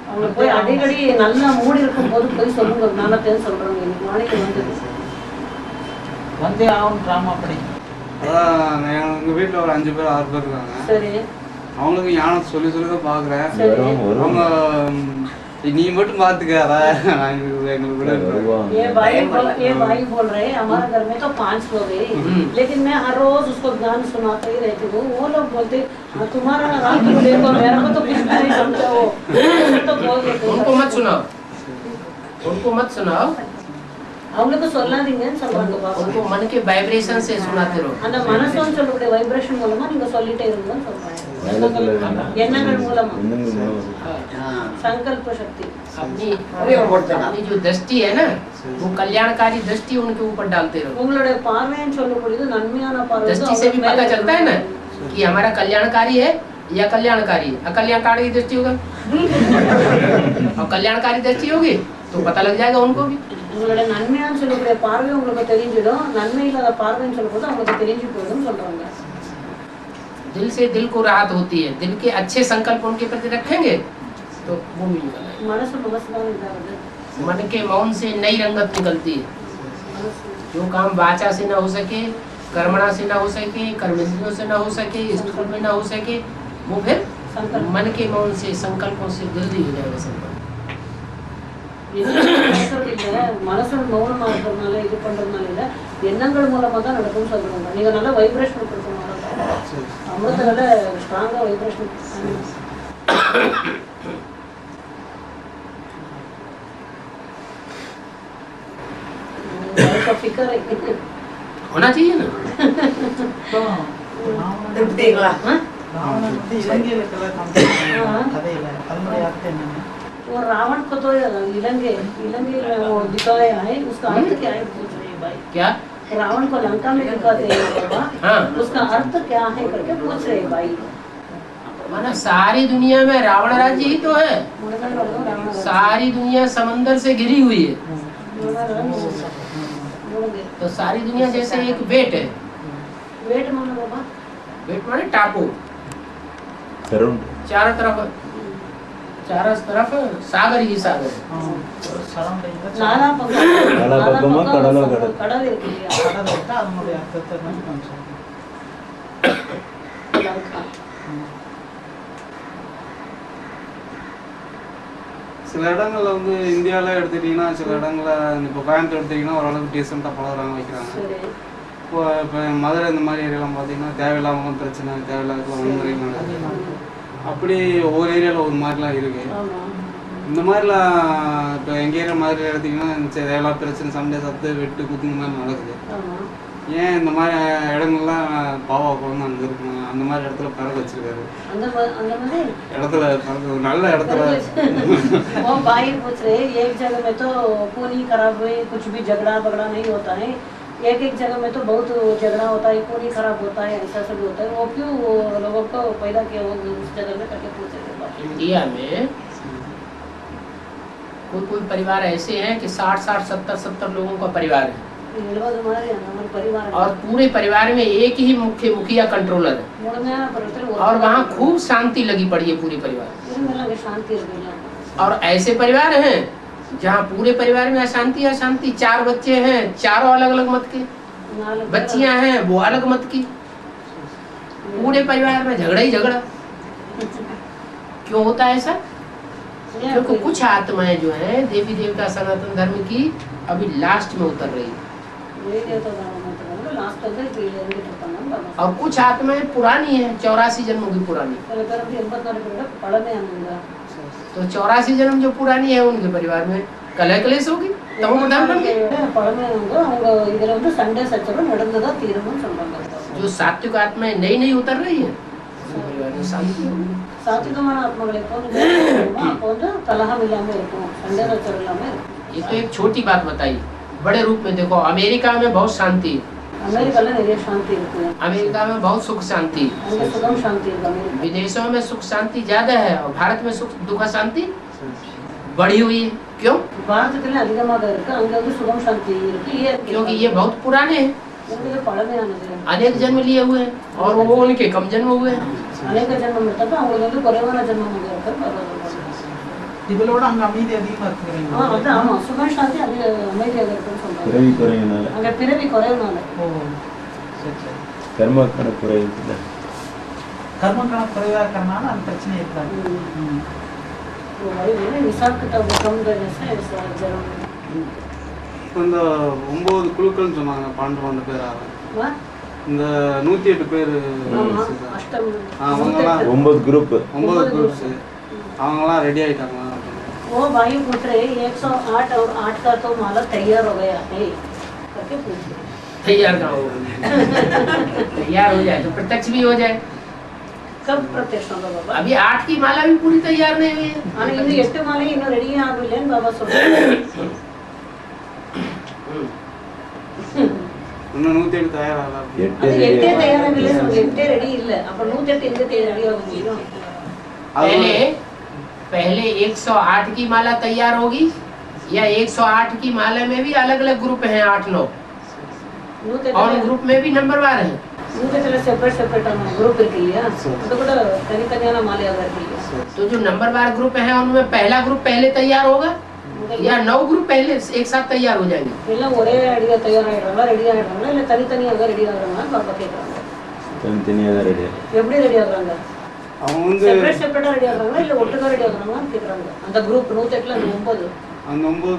அவங்க போய் அடிக்கடி நல்லா மூடி இருக்கும் போது போய் சொல்லுங்க ஞானத்தையும் சொல்றாங்க. இன்னைக்கு வானிலை வந்தே ஆகும் ட்ராமா அப்படி. அதான் எங்க வீட்டுல ஒரு 5 பேர் 6 பேர் இருக்காங்க. சரி அவங்களுக்கு ஞானம் சொல்லி சொல்லி தான் பாக்குறேன். வரும் அவங்க நீ மட்டும் பாத்துக்க ये भाई बोल रहे हमारे घर में तो 5 लोग हैं, लेकिन मैं हर रोज उसको ज्ञान सुनाता ही रहती हूँ। वो लोग बोलते तुम्हारा रात को देखो मेरे को तो कुछ नहीं समझा। वो तो बोल देते उनको मत सुनाओ, उनको मत सुनाओ, அவங்களுக்கு சொல்லாதீங்கன்னு சொல்றாங்க பாபா. उनको मन के वाइब्रेशन से सुनाते रहो। அந்த மனசுன்னு சொல்லக்கூடிய வைப்ரேஷன் மூலமா நீங்க சொல்லிட்டே இருங்கன்னு சொல்றாங்க. எண்ணங்கள் மூலமா संकल्प शक्ति अपनी अपनी जो दृष्टि है ना वो कल्याणकारी दृष्टि उनके ऊपर डालते रहो। உங்களுடைய பார்வைன்னு சொல்லக்கூடியது நன்மையான பார்வை दृष्टि से भी पता चलता है ना कि हमारा कल्याणकारी है या कल्याणकारी है। अकल्याणकारी दृष्टि होगा और कल्याणकारी दृष्टि होगी तो पता लग जाएगा उनको भी। உங்களுடைய நன்மையான்னு சொல்லக்கூடிய பார்வை உங்களுக்கு தெரிஞ்சிடும், நன்மை இல்லாத பார்வைன்னு சொல்லும்போது அவங்களுக்கு தெரிஞ்சு போயிடும் சொல்றாங்க। दिल से दिल को राहत होती है, दिल के अच्छे संकल्प उनके प्रति रखेंगे तो वो मिलेगा। மனசு மனசுதான் இதாகுது। मन के मौन से नई रंगत निकलती है। जो काम वाचा से ना हो सके, कर्मणा से ना हो सके, कर्मेंद्रियों से ना हो सके, स्थूल में ना हो सके, वो फिर मन के मौन से संकल्पों से जल्दी हो जाएगा संकल्प। மனசோட மௌனமா இருக்கிறதுனால இது பண்றதுனால இல்ல, எண்ணங்கள் மூலமா தான் நடக்கும்னு சொல்றாங்க। நீங்க நல்ல வைப்ரேஷன் கொடுக்கணும், அமிர்தனால ஸ்ட்ராங்கா வைப்ரேஷன் फिकर होना चाहिए ना। திருப்திங்களா? ராவணன் வந்து இலங்கையில கதையில அதனுடைய அர்த்தம் என்னன்னு वो रावण को तो इलंगे में वो दिखाया है, उसका अर्थ क्या है पूछ रहे हैं भाई। क्या रावण को लंका में दिखाते हैं बाबा, हाँ। उसका अर्थ क्या है करके पूछ रहे हैं भाई। माना सारी दुनिया में रावण राज्य ही तो है। सारी दुनिया समंदर से घिरी हुई है, तो सारी दुनिया जैसे एक बेट है। वेट मानो बाबा, बेट माने टापू, सराउंड चारों तरफ सागर ही सागर है। नाला பக்கமா கடலோ கடல். கடல் இருக்கு இல்லையா, கடல் இருக்கு, அதனுடைய அர்த்தத்தை வந்து கொஞ்சம் லங்கா சில இடங்கள்ல வந்து இந்தியாவில் எடுத்துக்கிட்டிங்கன்னா சில இடங்கள்ல இப்போ கோயம்புத்தூர் எடுத்துக்கிட்டிங்கன்னா ஓரளவுக்கு டீசெண்டாக பழகுறாங்க வைக்கிறாங்க. சரி இப்போ மதுரை இந்த மாதிரி ஏரியாலாம் பார்த்தீங்கன்னா தேவையில்லாமல் பிரச்சனை, தேவையில்லாத வன்முறை நடக்குது. அப்படி ஒவ்வொரு ஏரியாவில் ஒரு மாதிரிலாம் இருக்குது. ஆமா இந்த மாதிரிலாம் இப்போ எங்கள் ஏரியா மாதிரி எடுத்திங்கன்னா தேவையில்லாத பிரச்சனை, சண்டை, சத்து, வெட்டு, குத்து இந்த மாதிரி நடக்குது. ஆமா ஏன் இந்த மாதிரி இடங்கள்லாம் பாவா வந்து அங்கே இருக்கணும், அந்த மாதிரி இடத்துல பறக்க வச்சிருக்காரு. அந்த மாதிரி இடத்துல ஒரு நல்ல இடத்துல वो भाई पूछ रहे एक जगह में तो खूनी खराब हुए, कुछ भी झगड़ा बगड़ा नहीं होता है, एक जगह में तो बहुत झगड़ा होता है, खूनी खराब होता है, ऐसा सब होता है। वो क्यों वो लोगों को पैदा किया वो उस जगह में करके पूछ रहे हैं। इंडिया में कोई परिवार ऐसे हैं कि 60-70 लोगों का परिवार है हमारे परिवार और पूरे परिवार में एक ही मुखिया कंट्रोलर है और वहाँ खूब शांति लगी पड़ी है पूरे परिवार। शांति और ऐसे परिवार हैं जहाँ पूरे परिवार में अशांति अशांति, 4 बच्चे हैं, चारों अलग अलग मत के, बच्चियां हैं वो अलग मत की, पूरे परिवार में झगड़ा ही झगड़ा। क्यों होता है ऐसा? क्योंकि कुछ आत्माएं जो हैं देवी देवता सनातन धर्म की अभी लास्ट में उतर रही है और कुछ आत्माएं पुरानी है, 84 जन्मों की पुरानी। तो 84 जन्म जो पुरानी है उनके परिवार में कलह क्लेश होगी, तब वो धर्म बन गए। जो सात्विक आत्माएं नई नई उतर रही है परिवार में शांति होगी। சாத்விகமான ஆத்மாக்களை கலகம் இல்லாம இருக்கும், சண்டை சச்சரவு இல்லாம இருக்கும்। ये तो एक छोटी बात बताई, बड़े रूप में देखो अमेरिका में बहुत शांति है, அமெரிக்கால நிறைய சாந்தி இருக்கு. अमेरिका में बहुत सुख शांति, அங்க சுகம் சாந்தி இருக்கு. அமெரிக்கா विदेशों में सुख शांति ज्यादा है और भारत में सुख दुख शांति बढ़ी हुई है। क्यों? பாரதத்துல அதிகமாக இருக்கு. அங்க வந்து சுகம் சாந்தி இருக்கு. क्योंकि ये बहुत पुराने हैं, இது பழமையானது. अनेक जन्म लिए हुए हैं और वो उनके कम जन्म हुए हैं। அநேக ஜென்மம் எடுத்தப்ப அவங்களுக்கு வந்து குறைவான ஜென்மம் வந்து இருக்கு. இவளோட அங்க அமைதி அதிகமா இருக்குறீங்க. அது ஆமா, சுகம் சாந்தி அது அமைதியாக இருக்குன்னு சொல்றாங்க. பிறவி குறையினால அங்க பிறவி குறைவுனால. சரி சரி. கர்ம கணக்கு குறையுதுல்ல. கர்ம கணக்கு குறைவா இருக்கறனால அந்த பிரச்சனை இருக்காது. वो भाई मैंने निसाब किताब कम करने से ऐसा जन्म இந்த 9 குழுக்கள்னு சொன்னாங்க, 12 பேர் ஆகும். हुआ இந்த 108 பேர் अष्टम அவங்கலாம் 9 குரூப் 9 குரூப்ஸ் அவங்கலாம் ரெடி ஆயிட்டாங்களா? वो भाई पूछ रहे 108 और 8 का तो माला तैयार हो गया है करके पूछ रहे। तैयार का हो तैयार हो जाए तो प्रत्यक्ष भी हो जाए। कब प्रत्यक्ष होगा बाबा? अभी 8 की माला भी पूरी तैयार नहीं हुई है। आने इन्हें 8 माले इन्हें रेडी ಆಗಿಲ್ಲ बाबा சொல்றாங்க. இன்னும் 108 தயாராகல. அது 8 தயாராகல, 8 ரெடி இல்ல. அப்ப 108 எங்க ரெடி ஆகும்? पहले 108 की माला तैयार होगी या 108 की माला में भी अलग अलग ग्रुप हैं 8-9 और ग्रुप में भी नंबरवार हैं। सेपरेट ग्रुप இருக்கு இல்லையா? அது கூட தனித்தனியான மாலையாக இருக்கு இல்லையா? तो जो नंबरवार ग्रुप है उनमें पहला ग्रुप पहले तैयार होगा या 9 ग्रुप पहले एक साथ तैयार हो जाएंगे? எல்லாம் ஒரே அடியா தயாராயிடுறாங்களா, ரெடி ஆயிடுறாங்களா, இல்ல தனித்தனியாக ரெடி ஆகுறாங்களா பாபா கேக்குறாங்க. தனித்தனியா தான் ரெடி. எப்படி ரெடி ஆகுறாங்க? அவங்க வந்து செப்பரேட்டா ரெடி ஆகுறாங்களா இல்ல ஒட்டுக்கா ரெடி ஆகுறாங்களான்னு கேக்குறாங்க. அந்த குரூப் 108ல அந்த 9 அந்த 9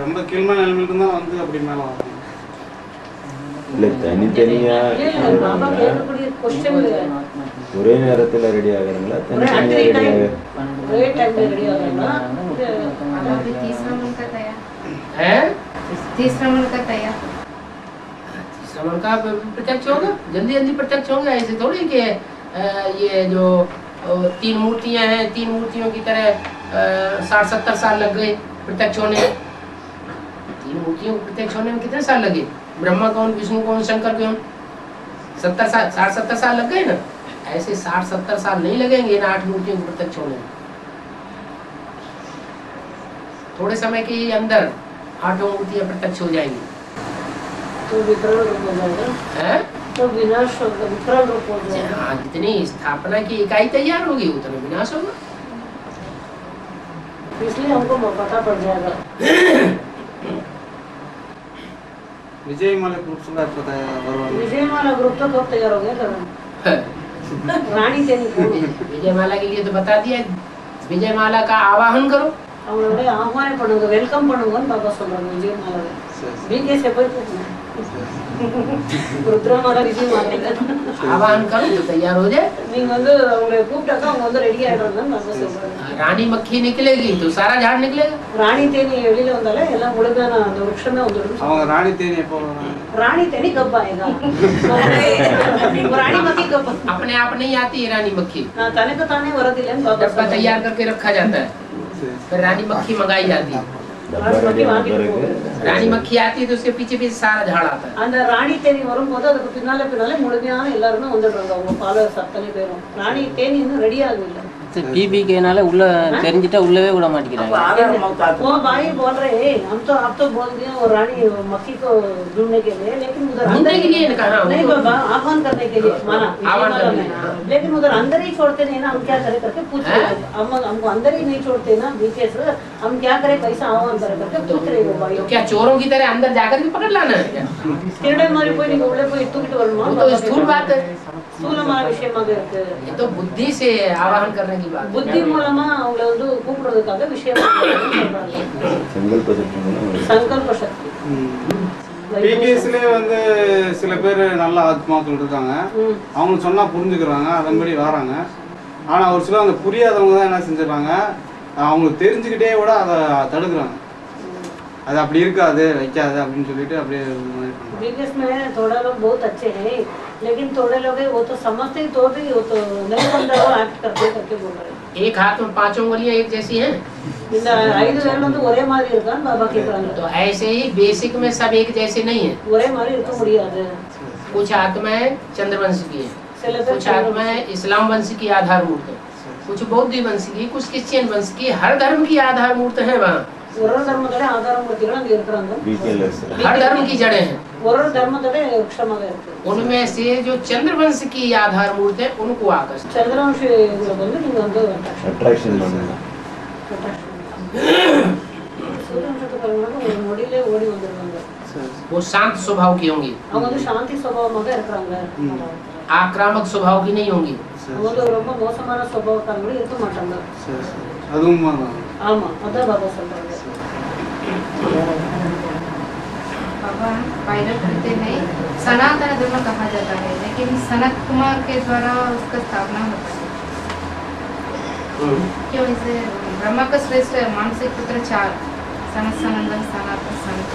ரொம்ப கீழ்மான நிலைமையில தான் வந்து அப்படி மேல வராங்க. இல்ல தனித்தனியா பாபா கேட்கக்கூடிய क्वेश्चन ஒரே நேரத்துல ரெடி ஆகுறாங்களா, தனித்தனியா ரெடி ஆகுறாங்க? ஒரே டைம்ல ரெடி ஆகுறாங்களா? अभी तीसरा मन का तैयार है तीसरा मन का तैयार श्रवण का प्रत्यक्ष होगा, जल्दी जल्दी प्रत्यक्ष होंगे। ऐसे थोड़ी कि ये जो 3 मूर्तियां हैं, 3 मूर्तियों की तरह 60-70 साल लग गए प्रत्यक्ष होने में। 3 मूर्तियों को प्रत्यक्ष होने में कितने साल लगे? ब्रह्मा कौन, विष्णु कौन, शंकर कौन? 60-70 साल लग गए ना। ऐसे 60-70 साल नहीं लगेंगे इन 8 मूर्तियों को प्रत्यक्ष होने में। थोड़े समय के अंदर 8 मूर्तियां प्रत्यक्ष हो जाएंगी। तो विकरण रूप हो जाएगा, हैं? तो विनाश होगा, विकरण रूप हो जाएगा। हाँ, जितनी स्थापना की इकाई तैयार होगी उतना विनाश होगा। इसलिए हमको पता पड़ जाएगा। விஜயமலை குரூப்ஸ்ல இப்ப வருவாங்க. विजयमाला ग्रुप तो कब तैयार हो गया करण? रानी तेरी कौन है? विजयमाला के लिए तो बता दिया, विजयमाला का आवाहन करो। அவங்களோட ஆஹ்வானம் பண்ணுங்க, வெல்கம் பண்ணுங்கன்னு பாபா சொல்றாங்க. விஜயமாலாவை बीके से कोई रुद्रमाला विजयमाला आवाहन करो तो तैयार हो जाए। நீங்க வந்து அவங்களை கூப்பிட்டாக்க அவங்க வந்து ரெடி ஆயிடுறாங்கன்னு பாபா சொல்றாங்க. रानी मक्खी निकलेगी तो सारा झाड़ निकलेगा। ராணி தேனி வெளியில வந்தாலே எல்லாம் முழுமையான அந்த விருட்சமே வந்துடும். அவங்க ராணி தேனி எப்போ வராங்க? रानी तेनी कब आएगा? रानी मक्खी कब? अपने आप नहीं आती है रानी मक्खी, हाँ, ताने को ताने वरदिले बाबा डब्बा तैयार करके रखा जाता है, फिर रानी मक्खी मंगाई जाती है। டப்பா ரெடி ஆன பிறகு रानी मक्खी आती है तो उसके पीछे पीछे सारा झाड़ आता है। அந்த ராணி தேனி வரும்போது அதுக்கு பின்னாலே முழுமையான எல்லாருமே வந்துடுறாங்க. அவங்க ஃபாலோவர்ஸ் அத்தனை பேரும். ராணி தேனி இன்னும் ரெடி ஆகவில்லை. पीबीकेனால உள்ள தெரிஞ்சிட்டா உள்ளவே விட மாட்டேங்கிறாங்க। அப்ப ஆதாரம் மௌத்தா वो भाई बोल रहे हैं हम तो आप तो बोल दिए वो रानी मक्खी को ढूंढने के लिए, लेकिन उधर ढूंढने अंदर के लिए कहा नहीं बाबा, आह्वान करने के लिए माना आह्वान विजयमाला करने में। के लिए। लेकिन उधर अंदर ही छोड़ते नहीं ना, हम क्या करें करके पूछ रहे हैं। हमको अंदर ही नहीं छोड़ते ना बीके से, हम क्या करें, कैसा आह्वान करें करके पूछ रहे हो भाई। तो क्या चोरों की तरह अंदर जाकर के पकड़ लाना है क्या? திருடை மாதிரி போய் நீங்க உள்ள போய் தூக்கிட்டு வரணுமா? वो तो स्थूल बात है, ஸ்தூலமான விஷயமாக இருக்கு. ये तो बुद्धि से आवाहन करने की बात है। புத்தி மூலமா அவங்கள வந்து கூப்பிடுறதுக்காக விஷயம் சொல்றாங்க. சங்கல்ப சக்தி மூலம் சங்கல்ப சக்தி. பிகேஸ்லயே வந்து சில பேர் நல்ல ஆத்மாக்கள் இருக்காங்க, அவங்க சொன்னா புரிஞ்சுக்கிறாங்க, அதன்படி வராங்க. ஆனா ஒரு சில அந்த புரியாதவங்க தான் என்ன செஞ்சிடறாங்க, அவங்களுக்கு தெரிஞ்சுக்கிட்டே கூட அதை தடுக்கிறாங்க. அது அப்படி இருக்காது, வைக்காது அப்படின்னு சொல்லிட்டு அப்படியே बिजनेस में थोड़ा लोग बहुत अच्छे हैं, लेकिन थोड़े लोग हैं वो तो समझते ही तो भी वो तो नहीं समझ रहे, वो एक्ट करते करके बोल रहे हैं। एक हाथ में 5 उंगलियां एक जैसी हैं। இந்த 5 விரல் வந்து ஒரே மாதிரி இருக்கான்னு பாபா கேக்குறாங்க. तो ऐसे ही बेसिक में सब एक जैसे नहीं है। ஒரே மாதிரி இருக்க முடியாது. कुछ आत्माएं चंद्रवंश की है, சில பேர் कुछ आत्माएं इस्लाम वंश की आधार मूर्त है, कुछ बौद्ध वंश की, कुछ क्रिश्चियन वंश की। हर धर्म की आधार मूर्त है वहाँ। ஒரு தர்மத்தோட ஆதாரம் மூர்த்திகள் அங்க இருக்காங்க. हर धर्म की जड़ें हैं। ஒரு தர்மத்தோட விருட்சமாக இருக்கு. उनमें से जो चंद्रवंश की आधार मूर्त है उनको आकर्षित। சந்திரவம்சிகளுக்கு வந்து நீங்க வந்து அட்ராக்ஷன் பண்ணுங்க. சூரியவம்சத்துக்காரங்களுக்கு ஒரு நொடியிலே ஓடி வந்துருவாங்க. वो शांत स्वभाव की होंगी, அவங்க வந்து சாந்தி சுபாவமாக இருக்காங்க. आक्रामक स्वभाव की नहीं होंगी। அவங்க வந்து ரொம்ப மோசமான சுபாவக்காரங்களும் இருக்க மாட்டாங்க. அதுவும் ஆமா, அதான் பாபா சொல்றாங்க. बाबा पायलट होते नहीं, सनातन धर्म कहा जाता है, लेकिन सनत कुमार के द्वारा उसका स्थापना होता है। क्यों इसे ब्रह्मा का श्रेष्ठ मानसिक पुत्र 4 सनत सनंदन सनातन सनत,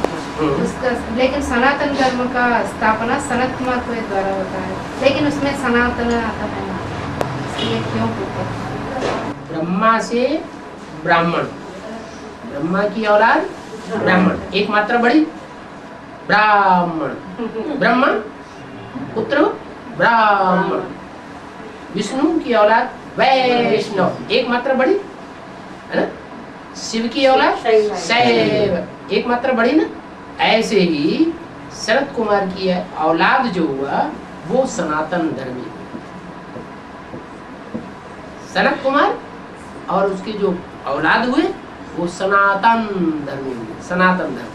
उसका लेकिन सनातन धर्म का स्थापना सनत कुमार के द्वारा होता है, लेकिन उसमें सनातन आता है, इसलिए क्यों पूछते? ब्रह्मा से ब्राह्मण, ब्रह्मा की औलाद ब्राह्मण, एक मात्रा बड़ी ब्राह्मण, ब्रह्मा पुत्र ब्राह्मण। विष्णु की औलाद वैष्णव, एक मात्रा बड़ी है ना। शिव की औलाद शैव, एक मात्रा बड़ी ना। ऐसे ही शरद कुमार की औलाद जो हुआ वो सनातन धर्मी। सनत कुमार और उसके जो औलाद हुए वो सनातन धर्मी हुए, सनातन धर्म।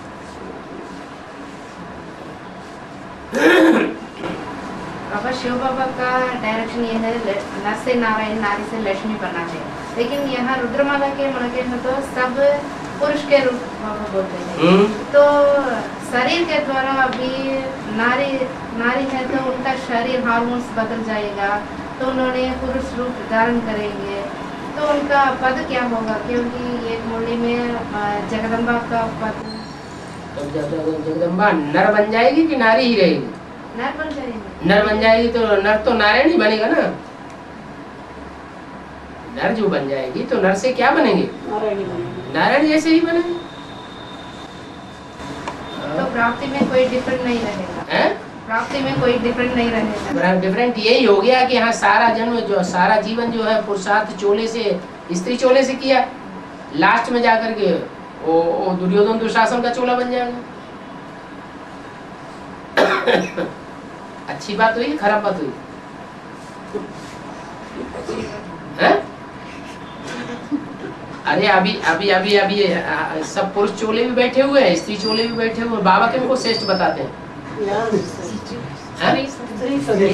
बाबा शिव बाबा का डायरेक्शन ये है नर से नारायण, नारी से लक्ष्मी बना है, लेकिन यहाँ रुद्रमाला के मनके में तो सब पुरुष के रूप बाबा बोलते हैं। तो शरीर के द्वारा अभी नारी है तो उनका शरीर हार्मोन्स बदल जाएगा, तो उन्होंने पुरुष रूप धारण करेंगे, तो उनका पद क्या होगा? क्योंकि एक मुरली में जगदम्बा का पद। तो जगदम्बा नर बन जाएगी कि नारी ही रहेगी? नर बन जाएगी। नर बन जाएगी तो नर तो नारायण ही बनेगा ना। नर जो बन जाएगी तो नर से क्या बनेंगे? नारायण जैसे ही बनेंगे। तो प्राप्ति में कोई डिफरेंट नहीं रहेगा हैं? प्राप्ति में कोई डिफरेंट नहीं रहेगा। डिफरेंट यही हो गया कि हाँ सारा जन्म जो सारा जीवन जो है पुरुषार्थ चोले से स्त्री चोले से किया, लास्ट में जाकर के वो दुर्योधन दुशासन का चोला बन जाएगा। अच्छी बात हुई खराब बात हुई है? अरे अभी अभी अभी अभी सब पुरुष चोले भी बैठे हुए हैं, स्त्री चोले भी बैठे हुए हैं। बाबा किनको श्रेष्ठ बताते हैं?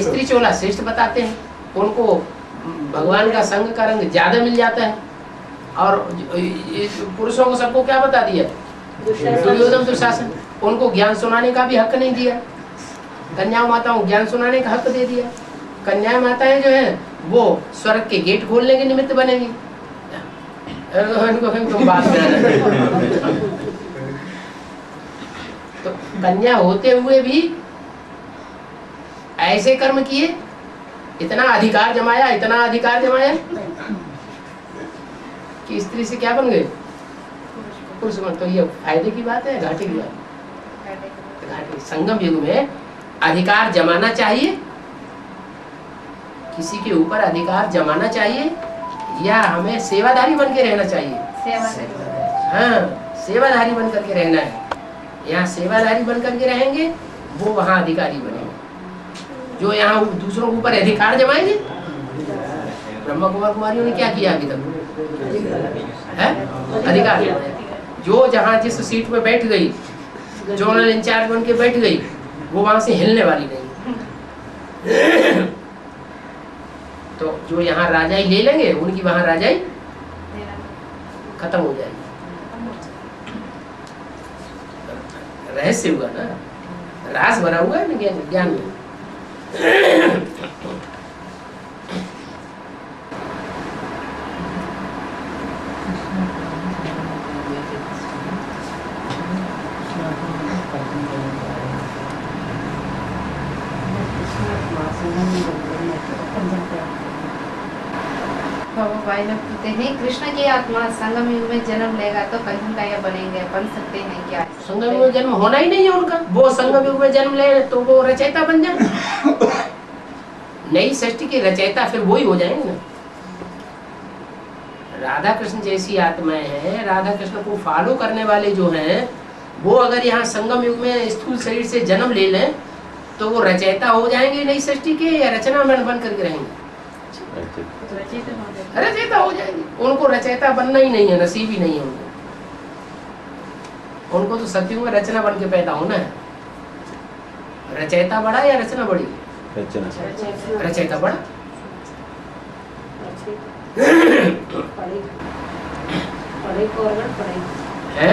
स्त्री चोला श्रेष्ठ बताते हैं। उनको भगवान का संग का रंग ज्यादा मिल जाता है। और पुरुषों को सबको क्या बता दिया? दुर्योधन दुशासन। उनको ज्ञान सुनाने का भी हक नहीं दिया। कन्या माताओं को ज्ञान सुनाने का हक दे दिया। कन्या माताएं जो है वो स्वर्ग के गेट खोलने के निमित्त बनेंगी। इनको बात तो कन्या होते हुए भी ऐसे कर्म किए, इतना अधिकार जमाया, इतना अधिकार जमाया कि स्त्री से क्या बन गए? पुरुष बन। तो ये फायदे की बात है घाटे की बात? घाटे। संगम युग में अधिकार जमाना चाहिए, किसी के ऊपर अधिकार जमाना चाहिए, या हमें सेवाधारी बन के रहना चाहिए? हाँ, सेवाधारी बन करके रहना है। यहाँ सेवाधारी बन करके रहेंगे, वो वहाँ अधिकारी बनेंगे। जो यहाँ दूसरों के ऊपर अधिकार जमाएंगे, ब्रह्मा कुमार कुमारियों ने क्या किया अभी तक? है अधिकार। जो जहाँ जिस सीट पे बैठ गई, जोनल इंचार्ज बन के बैठ गई, वो वहां से हिलने वाली नहीं। तो जो यहाँ राजाई ले लेंगे, उनकी वहां राजाई खत्म हो जाएगी। रहस्य हुआ ना, रास भरा हुआ है ना ज्ञान में। बाबा भाई लोग पूछते हैं कृष्ण की आत्मा संगम युग में जन्म लेगा तो कंचनकाया बनेंगे, बन सकते हैं क्या? संगम युग में जन्म होना ही नहीं है उनका। वो संगम युग में जन्म ले तो वो रचयिता बन जाए, नई सृष्टि के रचयिता फिर वही हो जाएंगे ना। राधा कृष्ण जैसी आत्माएं हैं, राधा कृष्ण को फॉलो करने वाले जो हैं, वो अगर यहाँ संगम युग में स्थूल शरीर से जन्म ले लें तो वो रचयिता हो जाएंगे नई सृष्टि के, या रचना बन करके रहेंगे? रचयिता हो जाएंगे। उनको रचयिता बनना ही नहीं है, नसीब ही नहीं है उनको। उनको तो सतयुग में रचना बन के पैदा होना है। रचयिता बड़ा या रचना बड़ी? रचयिता बड़ा। है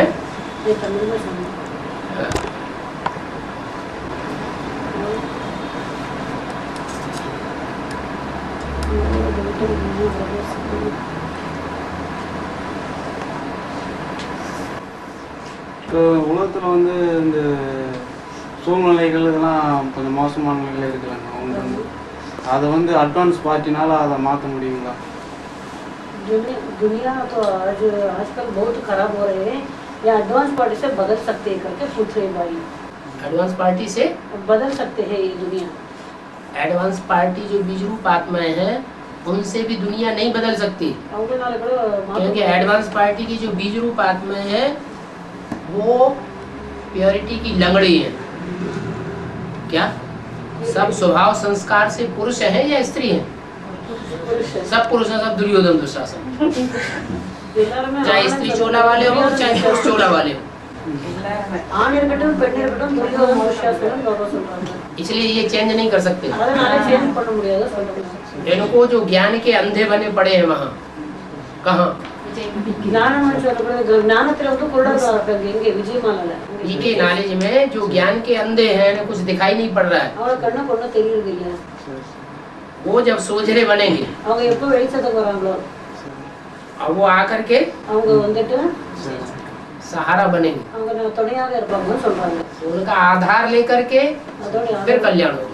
இப்போ உலகத்தில் வந்து இந்த சூழ்நிலைகள் இதெல்லாம் கொஞ்சம் மோசமான நிலையில் இருக்கிறாங்க. அவங்க வந்து அதை வந்து அட்வான்ஸ் பார்ட்டினால அதை மாற்ற முடியுங்களா? दुनिया तो आजकल बहुत खराब हो रहे हैं, या एडवांस पार्टी से बदल सकते हैं करके पूछ रहे भाई। एडवांस पार्टी से बदल सकते हैं ये दुनिया? एडवांस पार्टी जो बीज रूप आत्माएं हैं उनसे भी दुनिया नहीं बदल सकती, क्योंकि एडवांस पार्टी की जो बीज रूप आत्माएं हैं वो प्योरिटी की लंगड़ी है। क्या सब स्वभाव संस्कार से पुरुष है या स्त्री है? सब पुरुष है, सब दुर्योधन दुशासन, चाहे स्त्री चोला वाले हो चाहे पुरुष चोला वाले हो। इसलिए ये चेंज नहीं कर सकते। इनको जो ज्ञान के अंधे बने पड़े हैं वहाँ, कहाँ के नॉलेज में जो ज्ञान के अंधे हैं, कुछ दिखाई नहीं पड़ रहा है, वो जब सोझरे बनेंगे और वो आकर के सहारा बनेंगे, उनका आधार लेकर के फिर कल्याण होगा।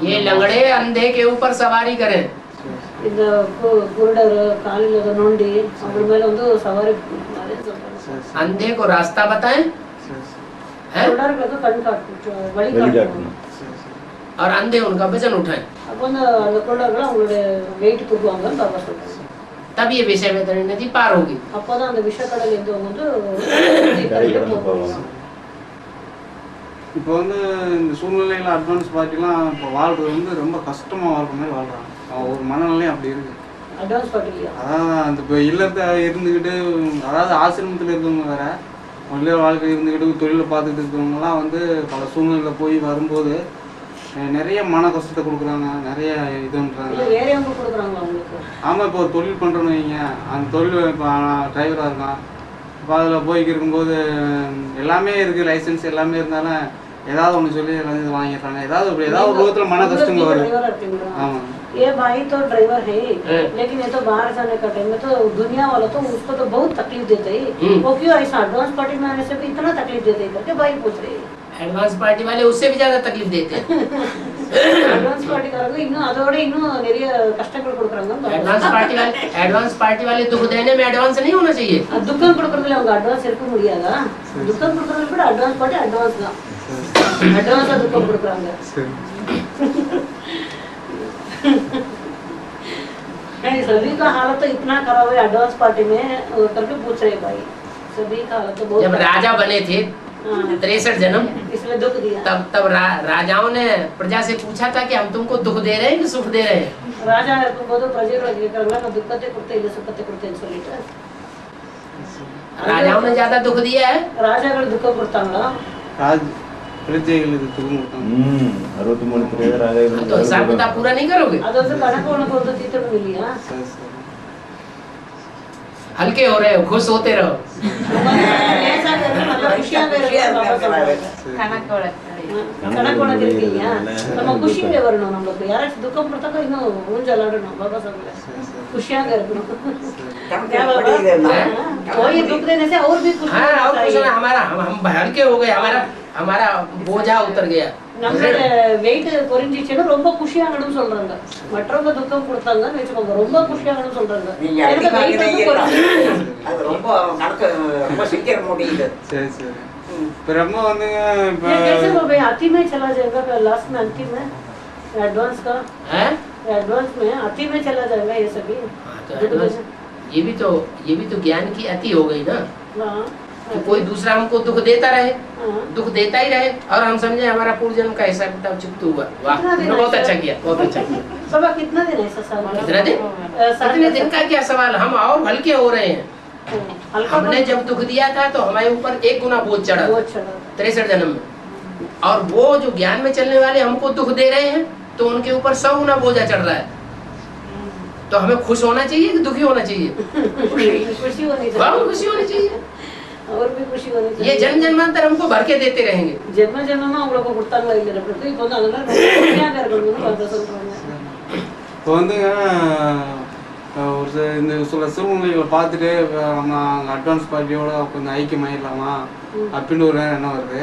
ये लंगड़े अंधे के ऊपर सवारी करें, अंधे को रास्ता बताएं और अंधे उनका वजन उठाएं, तब ये विषय में नदी पार होगी। இப்போ வந்து இந்த சூழ்நிலையில் அட்வான்ஸ் பார்ட்டிலாம் இப்போ வாழ்றது வந்து ரொம்ப கஷ்டமாக வாழ்ற மாதிரி வாழ்றாங்க. ஒரு மனநிலையும் அப்படி இருக்கு. அதாவது அந்த இப்போ இல்லத்தை இருந்துக்கிட்டு, அதாவது ஆசிரமத்தில் இருக்கவங்க வேற, இல்லற வாழ்க்கை இருந்துக்கிட்டு தொழிலை பார்த்துட்டு இருக்கிறவங்கலாம் வந்து பல சூழ்நிலையில் போய் வரும்போது நிறைய மன கஷ்டத்தை கொடுக்குறாங்க, நிறைய இதுன்றாங்க. ஆமாம், இப்போ ஒரு தொழில் பண்ணுறோன்னு வைங்க, அந்த தொழில் இப்போ டிரைவராக இருக்கான், இப்போ அதில் போய்க்கு இருக்கும்போது எல்லாமே இருக்குது, லைசன்ஸ் எல்லாமே இருந்தாலும் ஏதாவது ஒன்று சொல்லி எல்லாத்தையும் இது வாங்கிடுறாங்க. ஏதாவது ஒரு விதத்தில் மன கஷ்டங்கள் வருது. ஆமாம், ये भाई तो ड्राइवर है, लेकिन ये तो बाहर जाने का टाइम में तो दुनिया वाला तो उसको तो बहुत तकलीफ देते हैं। वो क्यों ऐसा एडवांस पार्टी में आने से भी इतना तकलीफ देते हैं करके भाई पूछ रहे हैं। एडवांस पार्टी वाले उससे भी ज्यादा तकलीफ देते हैं। एडवांस पार्टी காரங்க இன்னும் அதோட இன்னும் நிறைய கஷ்டங்கள் கொடுக்கறாங்க। एडवांस पार्टी वाले दुख देने में एडवांस नहीं होना चाहिए। துக்கம் கொடுக்கறதுல அவங்க அட்வான்ஸ் இருக்க முடியாதா? துக்கம் கொடுக்கறதுல கூட एडवांस पार्टी एडवांस தான், एडवांस துக்கம் கொடுக்கறாங்க। नहीं, सभी का हालत तो इतना खराब है एडवांस पार्टी में करके पूछ रहे भाई। सभी का हालत तो बहुत जब राजा बने थे 63 जन्म, इसमें दुख दिया। तब राजाओं ने प्रजा से पूछा था कि हम तुमको दुख दे रहे हैं कि सुख दे रहे हैं? राजा ಇರ್ಬೋದು ಪ್ರಜೆಗಳಿಗೆ ಕರಲ್ಲ ದುಃಖತೆ ಕೊಡ್ತಾ ಇಲ್ಲ ಸುಖತೆ ಕೊಡ್ತಾ ಅಂತ சொல்லிட்டு राजाओं ने ज्यादा दुख दिया है। ರಾಜಗಳು ದುಃಖ ಕೊಡ್ತಾங்களா? பிரஜைகளுக்கு துன்பம் 63 ராஜாக்கள் तो हिसाब किताब पूरा नहीं करोगे? ಅದೊಂದು ಕಣಕ ಉಣಕ ಒಂದು ತೀತರು ಮಿಲಿಯಾ? हल्के हो रहे हो, खुश होते रहो। நம்ம குஷிங்க வரணும், நமக்கு யாராச்சும் துக்கம் கொடுத்தாங்க இன்னும் ஊஞ்சலாடணும், பாபா சொல்ல खुशियां இருக்கணும்। कोई दुख देने से और भी खुशी। हाँ, और कुछ ना, हमारा हम हल्के हो गए, हमारा बोझा उतर गया। நம்மளோட வெயிட் குறைஞ்சிச்சுன்னா ரொம்ப குஷியாகணும்னு சொல்றாங்க. மற்றவங்க துக்கம் கொடுத்தாங்கன்னு வச்சுக்கோங்க, ரொம்ப குஷியாகணும்னு சொல்றாங்க. அது ரொம்ப நடக்க ரொம்ப சீக்கிரம் முடியுது. சரி சரி. ब्रह्म வந்துங்க இப்ப कैसे हो गए अति में चला जाएगा लास्ट में अंतिम में एडवांस का है एडवांस में अति में चला जाएगा ये सभी। ये भी तो ज्ञान की अति हो गई ना कि कोई दूसरा हमको दुख देता रहे, दुख देता ही रहे और हम समझे हमारा पूर्व जन्म का हिसाब किताब चुकता हुआ। वाह, बहुत अच्छा किया, बहुत अच्छा किया। बाबा कितना दिन ऐसा साल कितना दिन? कितने दिन का क्या सवाल, हम और हल्के हो रहे हैं। हमने जब दुख दिया था तो हमारे ऊपर 1 गुना बोझ चढ़ा 63 जन्म में, और वो जो ज्ञान में चलने वाले हमको दुख दे रहे हैं तो उनके ऊपर 100 गुना बोझा चढ़ रहा है। तो हमें खुश होना चाहिए कि दुखी होना चाहिए? खुशी होनी बहुत खुशी होनी चाहिए। और भी खुशी होनी चाहिए। ये जन्म जन्मांतर हमको भर के देते रहेंगे। जन्म जन्म உங்களுக்கு கொடுத்தாங்க இல்ல அப்படி இப்போ அதனால புரியாத இருக்கணும்னு வந்து சொல்றாங்க. இப்போ வந்துங்க ஒரு இந்த சில சூழ்நிலைகளை பார்த்துட்டு நம்ம அட்வான்ஸ் பார்ட்டியோட கொஞ்சம் ஐக்கியமாயிடலாமா அப்படின்னு ஒரு எண்ணம் வருது.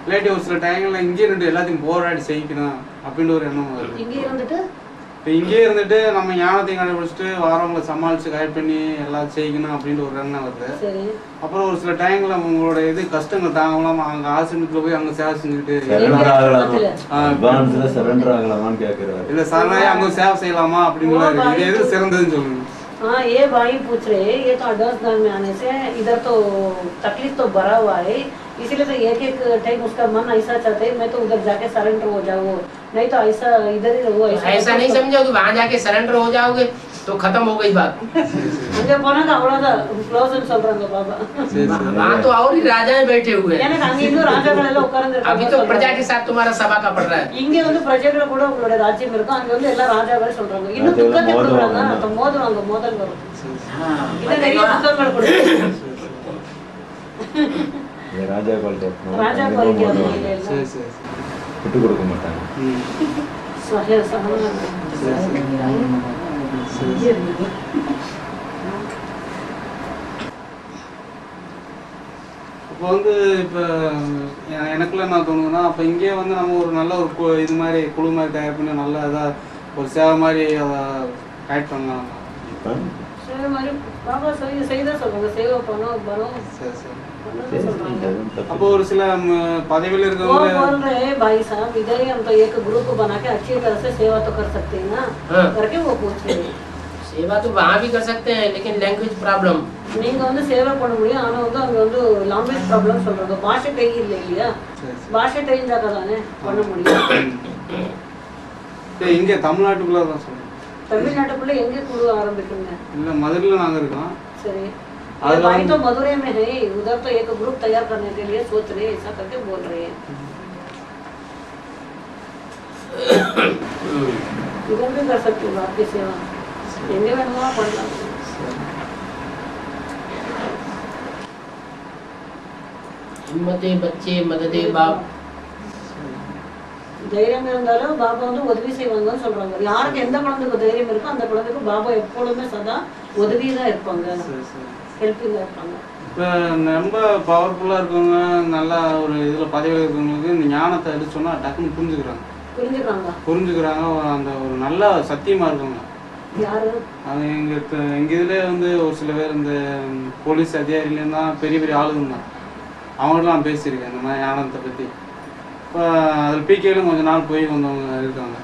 இல்லாட்டி ஒரு சில டைம்ல இங்கே இருந்து எல்லாத்தையும் போராடி செய்யணும் அப்படின்னு ஒரு எண்ணம் வருது. இங்கே இருந்துட்டு நம்ம ஞானத்தையும் கண்டுபிடிச்சிட்டு வாரவங்களை சமாளிச்சு கைட் பண்ணி எல்லாம் செய்யணும் அப்படின்ற ஒரு எண்ணம் வருது. அப்புறம் ஒரு சில டைம்ல உங்களோட இது கஷ்டங்கள் தாங்கலாம் அங்க ஆசிரமத்துல போய் அங்க சேவை செஞ்சுட்டு இல்ல சரணாய் அங்க சேவை செய்யலாமா அப்படின்னு இது எது சிறந்ததுன்னு சொல்லுங்க. हाँ ये भाई पूछ रहे हैं, ये तो अड्वांस दान में आने से इधर तो तकलीफ तो भरा हुआ है, इसीलिए तो एक टाइम उसका मन ऐसा चाहता है मैं तो उधर जाके सरेंडर हो जाऊँ, नहीं तो ऐसा इधर ही रहो। ऐसा नहीं समझोगे वहाँ जाके सरेंडर हो जाओगे तो खत्म हो गई बात। मुझे போனா அவ்வளவுதான் க்ளோஸ்னு சொல்றாங்க बाबा। वहाँ तो और ही राजाएं बैठे हुए हैं। எனக்கு அங்க இன்னும் ராஜாக்கள் எல்லாம் உட்கார்ந்து இருக்காங்க। अभी तो प्रजा के साथ तुम्हारा सभा का पड़ रहा है। இங்க வந்து பிரஜைகள் கூட உங்களோட ராஜ்யம் இருக்கும், அங்க வந்து எல்லா ராஜாக்கள் சொல்றாங்க இன்னும் துக்கத்தை கொடுக்குறாங்க, அப்ப மோதுவாங்க மோதல் வரும். இது நிறைய துக்கங்கள் கொடுக்குறாங்க ராஜா குவாலிட்டி ராஜா குவாலிட்டி சரி சரி விட்டு கொடுக்க மாட்டாங்க. சஹே சஹனா இப்போ வந்து இப்போ எனக்குள்ள என்ன தோணுதுன்னா அப்போ இங்கே வந்து நம்ம ஒரு நல்ல ஒரு இது மாதிரி குழு மாதிரி தயார் பண்ணி நல்லா இதாக ஒரு சேவை மாதிரி அதை கைட் பண்ணலாம். சேவை மாதிரி பாபா செய்த சொல்றாங்க சேவை பண்ணோம் வரும். சரி சரி. அப்போ ஒரு சில பதவியில் இருக்கவங்க बोल रहे हैं भाई साहब इधर ही हम तो एक ग्रुप बना के अच्छी तरह से सेवा तो कर सकते हैं ना करके वो पूछ रहे हैं। सेवा तो वहाँ भी कर सकते हैं लेकिन लैंग्वेज प्रॉब्लम நீங்க வந்து சேவை பண்ண முடியும், ஆனா வந்து அங்க வந்து லாங்குவேஜ் ப்ராப்ளம் சொல்றாங்க. பாஷை தெரியல இல்லையா, பாஷை தெரிஞ்சாக்க தானே பண்ண முடியும். இங்க தமிழ்நாட்டுக்குள்ள தான் சொல்றேன். தமிழ்நாட்டுக்குள்ள எங்க குழு ஆரம்பிக்குங்க? இல்ல மதுரையில நாங்க இருக்கோம். சரி भाई तो मदुरै में है, उधर तो एक ग्रुप तैयार करने के लिए सोच रहे हैं, ऐसा करके बोल रहे हैं। इधर भी कर सकते हो आपकी सेवा, एंगे में हुआ पड़ना हिम्मते बच्चे मददे बाप தைரியம் இருந்தாலும் பாபா வந்து உதவி செய்வாங்கன்னு சொல்றாங்க. யாருக்கு எந்த குழந்தைக்கு தைரியம் இருக்கோ அந்த குழந்தைக்கு பாபா எப்பொழுதுமே சதா உதவி தான் இருப்பாங்க, ஹெல்ப்பிங்கா இருப்பாங்க. இப்போ ரொம்ப பவர்ஃபுல்லா இருக்கவங்க நல்லா ஒரு இதுல பதவியில் இருக்கவங்களுக்கு இந்த ஞானத்தை எடுத்து சொன்னா டக்குன்னு புரிஞ்சுக்கிறாங்க. அந்த ஒரு நல்ல சத்தியமா இருக்கவங்க யாரு அது எங்க இதுல வந்து ஒரு சில பேர் இந்த போலீஸ் அதிகாரிலேருந்து தான் பெரிய பெரிய ஆளுங்க தான் அவங்கள்ட்ட நான் பேசியிருக்கேன் இந்த மாதிரி ஞானத்தை பத்தி. இப்போ அதில் பிகேலும் கொஞ்ச நாள் போய் வந்தவங்க இருக்காங்க.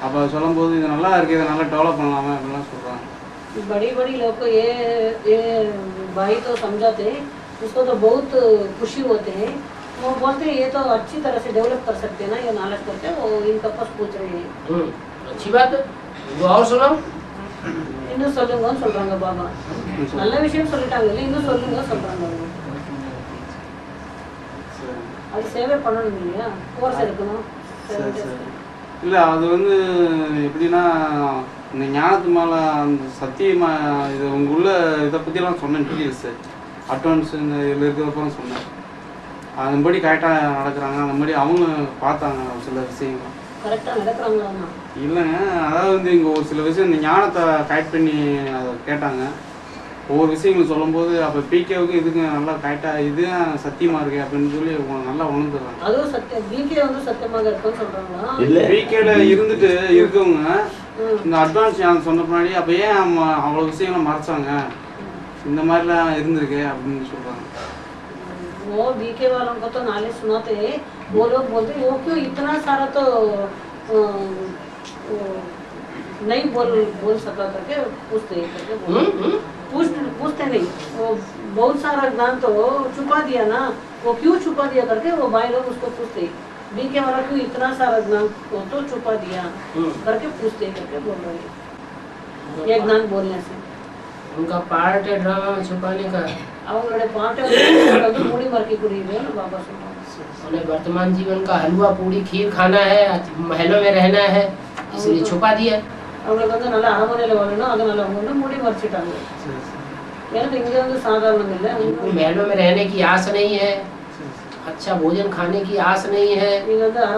அப்போ சொல்லும்போது இது நல்லா இருக்குது, இதை நல்லா டெவலப் பண்ணலாமே அப்படின்லாம் சொல்கிறாங்க. बड़ी बड़ी लोग को ये भाई तो समझाते हैं, उसको तो बहुत खुशी होते हैं, वो बोलते हैं ये तो अच्छी तरह से डेवलप कर सकते हैं ना ये नॉलेज करके, वो इनका पास पूछ रहे हैं। अच्छी बात है, वो और सुनो இன்னும் சொல்லுங்கன்னு சொல்றாங்க பாபா. நல்ல விஷயம் சொல்லிட்டாங்க இல்லை, இன்னும் சொல்லுங்க சொல்றாங்க. அது சேவை பண்ணணும் இல்லையா, கோர்ஸ் எடுக்கணும். இல்லை அது வந்து எப்படின்னா இந்த ஞானத்து மேலே அந்த சத்தியமா இது உங்களுள்ள இதை பற்றிலாம் சொன்னேன் டீட்டெயில்ஸ் அட்வான்ஸ் இந்த இதில் இருக்கிறப்பறம் சொன்னேன். அதுபடி கரெக்டாக நடக்கிறாங்க, அந்த மாதிரி அவங்களும் பார்த்தாங்க சில விஷயங்கள் கரெக்டாக நடக்கிறாங்களா இல்லைங்க. அதாவது வந்து இங்கே ஒரு சில விஷயம் இந்த ஞானத்தை கரெக்ட் பண்ணி அதை கேட்டாங்க. ஒவ்வொரு விஷயங்கள் சொல்லும்போது அப்போ பிகேவுக்கு இதுக்கு நல்லா கரெக்டாக இது சத்தியமாக இருக்கு அப்படின்னு சொல்லி நல்லா உணர்ந்துடுறாங்க. அதுவும் சத்தியம் பிகே வந்து சத்தியமாக இருக்குன்னு சொல்கிறாங்களா? இல்லை பிகேல இருந்துட்டு இருக்கவங்க இந்த அட்வான்ஸ் ஞானம் சொன்ன பின்னாடி அப்போ ஏன் அவ்வளோ விஷயங்களை மறைச்சாங்க, இந்த மாதிரிலாம் இருந்திருக்கு அப்படின்னு சொல்கிறாங்க. वो बीके वालों को तो नॉलेज सुनाते हैं, वो लोग बोलते हैं वो क्यों इतना सारा तो नहीं बोल सका करके पूछते पूछते नहीं, वो बहुत सारा ज्ञान तो छुपा दिया ना, वो क्यों छुपा दिया करके वो भाई लोग उसको पूछते बीके वाला क्यों इतना सारा ज्ञान तो छुपा दिया करके पूछते करके बोल रहे हैं। ये ज्ञान बोलने से उनका पार्ट है ड्रामा में छुपाने का। அவங்களோட பாட்டை வந்து மூடி மறைக்க கூடியது बाबा சொல்றாங்க। उन्हें वर्तमान जीवन का हलवा पूरी खीर खाना है, महलों में रहना है, इसलिए छुपा दिया। அவங்களுக்கு வந்து நல்ல அரமனையில் வாழணும், அதனால அவங்க வந்து மூடி மறைச்சிட்டாங்க। எனக்கு இங்கே வந்து சாதாரணம் இல்லை, उनको महलों में रहने की आस नहीं है, अच्छा भोजन खाने की आस नहीं है,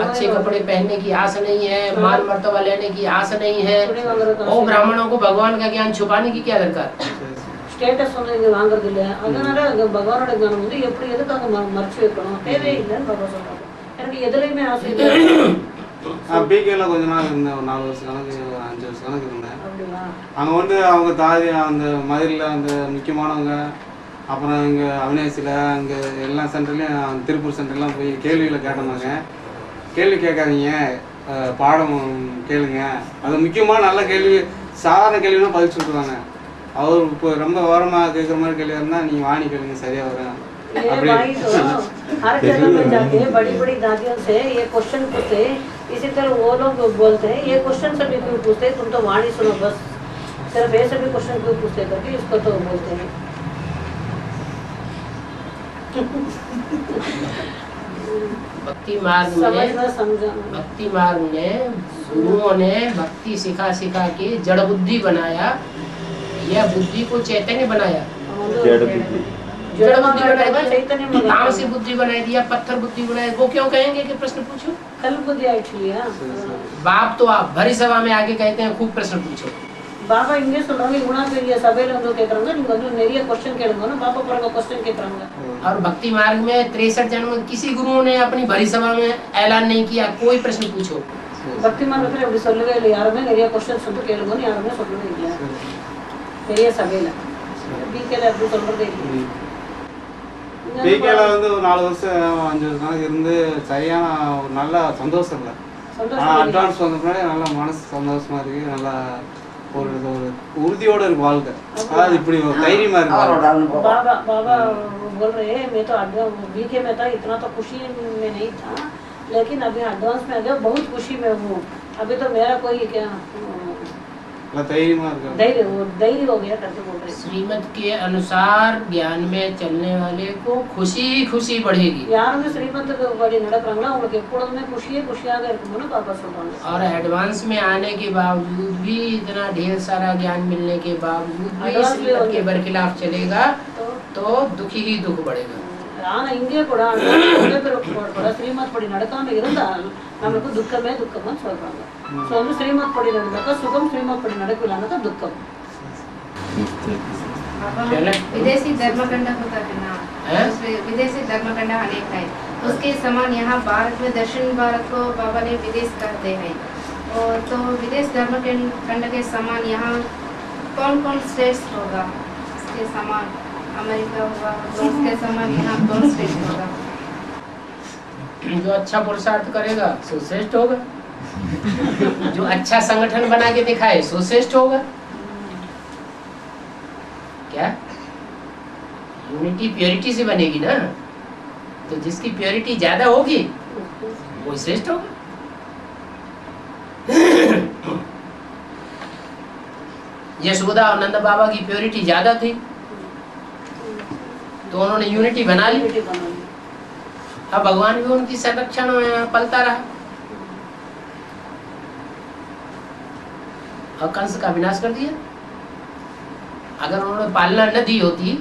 अच्छे कपड़े पहनने की आस नहीं है, माल मर्तबा लेने की आस नहीं है। और ब्राह्मणों को भगवान का ज्ञान छुपाने की क्या दरकार? ஸ்டேட்டஸ் வந்து இங்கே வாங்குறது இல்லை, அதனால பகவானோட ஞானம் வந்து எப்படி எதுக்காக மறைச்சு வைக்கணும், தேவையில்லைன்னு பாபா சொல்றாங்க। எனக்கு எதுலையுமே ஆசை இல்லை। பிகேல கொஞ்ச நாள் இருந்தேன், ஒரு 4 வருஷ கணக்கு 5 வருஷ கணக்கு இருந்தேன். அப்படிங்களா? அங்கே வந்து அவங்க தாதி அந்த மதுரையில் அந்த முக்கியமானவங்க, அப்புறம் இங்கே அவினாசியில் அங்கே எல்லா சென்டர்லையும் திருப்பூர் சென்டர்லாம் போய் கேள்விகளை கேட்டிருந்தாங்க. கேள்வி கேட்காதீங்க, பாடம் கேளுங்க, அது முக்கியமான நல்ல கேள்வி, சாதாரண கேள்வினா பதில் சொல்லிடுவாங்க. அவர் இப்போ ரொம்ப ஓரமாக கேட்குற மாதிரி கேள்வி இருந்தால் நீங்கள் வாணி கேளுங்க சரியாக வரும் भाई तो हर जगह में जाके बड़ी बड़ी दादियों से ये क्वेश्चन पूछते, इसी तरह वो लोग बोलते हैं ये क्वेश्चन सभी क्यों पूछते, तुम तो वाणी सुनो बस, सिर्फ ये सभी क्वेश्चन क्यों पूछते करके इसको तो बोलते हैं। भक्ति मार्ग में भक्ति मार्ग में गुरुओं ने भक्ति सिखा सिखा के जड़ बुद्धि बनाया, यह बुद्धि को चैतन्य बनाया। जड़ बुद्धि तामसी बुद्धि बना दिया, पत्थर बुद्धि बनाया। वो क्यों कहेंगे कि प्रश्न पूछो? कल बुद्धि एक्चुअली बाप तो आप भरी सभा में आके कहते हैं खूब प्रश्न पूछो। பாபா இங்கே சொல்றாங்க, குணா பெரிய சபையில வந்து கேக்குறாங்க, நீங்க வந்து நிறைய क्वेश्चन கேளுங்கன்னு பாபா பாருங்க क्वेश्चन கேக்குறாங்க। और भक्ति मार्ग में 63 जन्म किसी गुरुओं ने अपनी भरी सभा में ऐलान नहीं किया कोई प्रश्न पूछो। भक्ति मार्गத்துல அப்படி சொல்லவே இல்லை, யாருமே நிறைய क्वेश्चन வந்து கேளுங்கன்னு யாருமே சொல்லவே இல்லை பெரிய சபையில। பிகேல அப்படி சொல்றதே இல்லை। பிகேல வந்து ஒரு 4 வருஷம் 5 வருஷம் கணக்கு இருந்து சரியான ஒரு நல்ல சந்தோஷம் இல்லை, அட்வான்ஸ் வந்த பின்னாடி நல்லா மனசு சந்தோஷமா இருக்கு, நல்லா ஒரு உறுதியோட இருக்கு வாழ்க்கை, அதாவது இப்படி ஒரு தைரியமா இருக்கு। बाबा बाबा बोल रहे हैं मैं तो बीके में था, इतना तो खुशी में नहीं था, लेकिन अभी एडवांस में आ गया, बहुत खुशी में हूँ, अभी तो मेरा कोई क्या தைரியமா இருக்கு, धैर्य हो गया करके बोल रहे। श्रीमत के अनुसार ज्ञान में चलने वाले को खुशी खुशी बढ़ेगी। யார் வந்து ஸ்ரீமத்துக்கு படி நடக்கறாங்களோ அவங்களுக்கு எப்பொழுதுமே खुशिயாக இருக்கும்னு பாபா சொல்றாங்க। और एडवांस में आने के बावजूद भी इतना ढेर सारा ज्ञान मिलने के बावजूद भी श्रीमत के बरखिलाफ चलेगा तो दुखी ही दुख बढ़ेगा। ஆனா இங்கே கூட ஸ்ரீமத் படி நடக்காம இருந்தால் நமக்கு துக்கமே துக்கம்னு சொல்றாங்க। ஸோ வந்து ஸ்ரீமத் படி நடந்தாக்கா சுகம், ஸ்ரீமத் படி நடக்கலான்னாக்கா துக்கம்। विदेशी धर्मकंड होता है ना, विदेशी धर्मकंड अनेक है, उसके समान यहाँ भारत में दक्षिण भारत को बाबा ने विदेश कहते हैं। और तो विदेश धर्मकंड के समान यहाँ कौन कौन श्रेष्ठ होगा? इसके समान अमेरिका होगा, उसके समान यहाँ कौन श्रेष्ठ होगा? जो अच्छा पुरुषार्थ करेगा सो श्रेष्ठ होगा, जो अच्छा संगठन बना के दिखाए सो श्रेष्ठ होगा। क्या यूनिटी प्योरिटी से बनेगी ना, तो जिसकी प्योरिटी ज्यादा होगी वो श्रेष्ठ होगा। यशोदा और नंद बाबा की प्योरिटी ज्यादा थी तो उन्होंने यूनिटी बना ली। अब भगवान भी उनकी संरक्षण में पलता रहा और कंस का विनाश कर दिया। अगर उन्होंने पालना न दी होती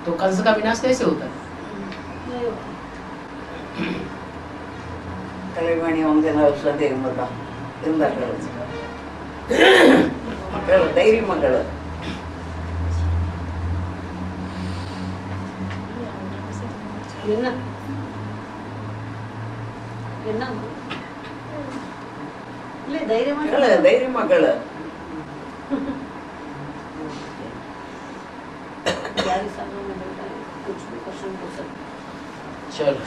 तो कंस का विनाश कैसे होता? கலைவாணி வந்து சந்தேகம் தான் இருந்தார்கள் மக்கள் தைரிய மக்கள் என்ன என்ன இல்லை தைரியமா கேளு, தைரியமா கேளு. யாரு सामने में बैठा है कुछ भी क्वेश्चन पूछ सकते चलो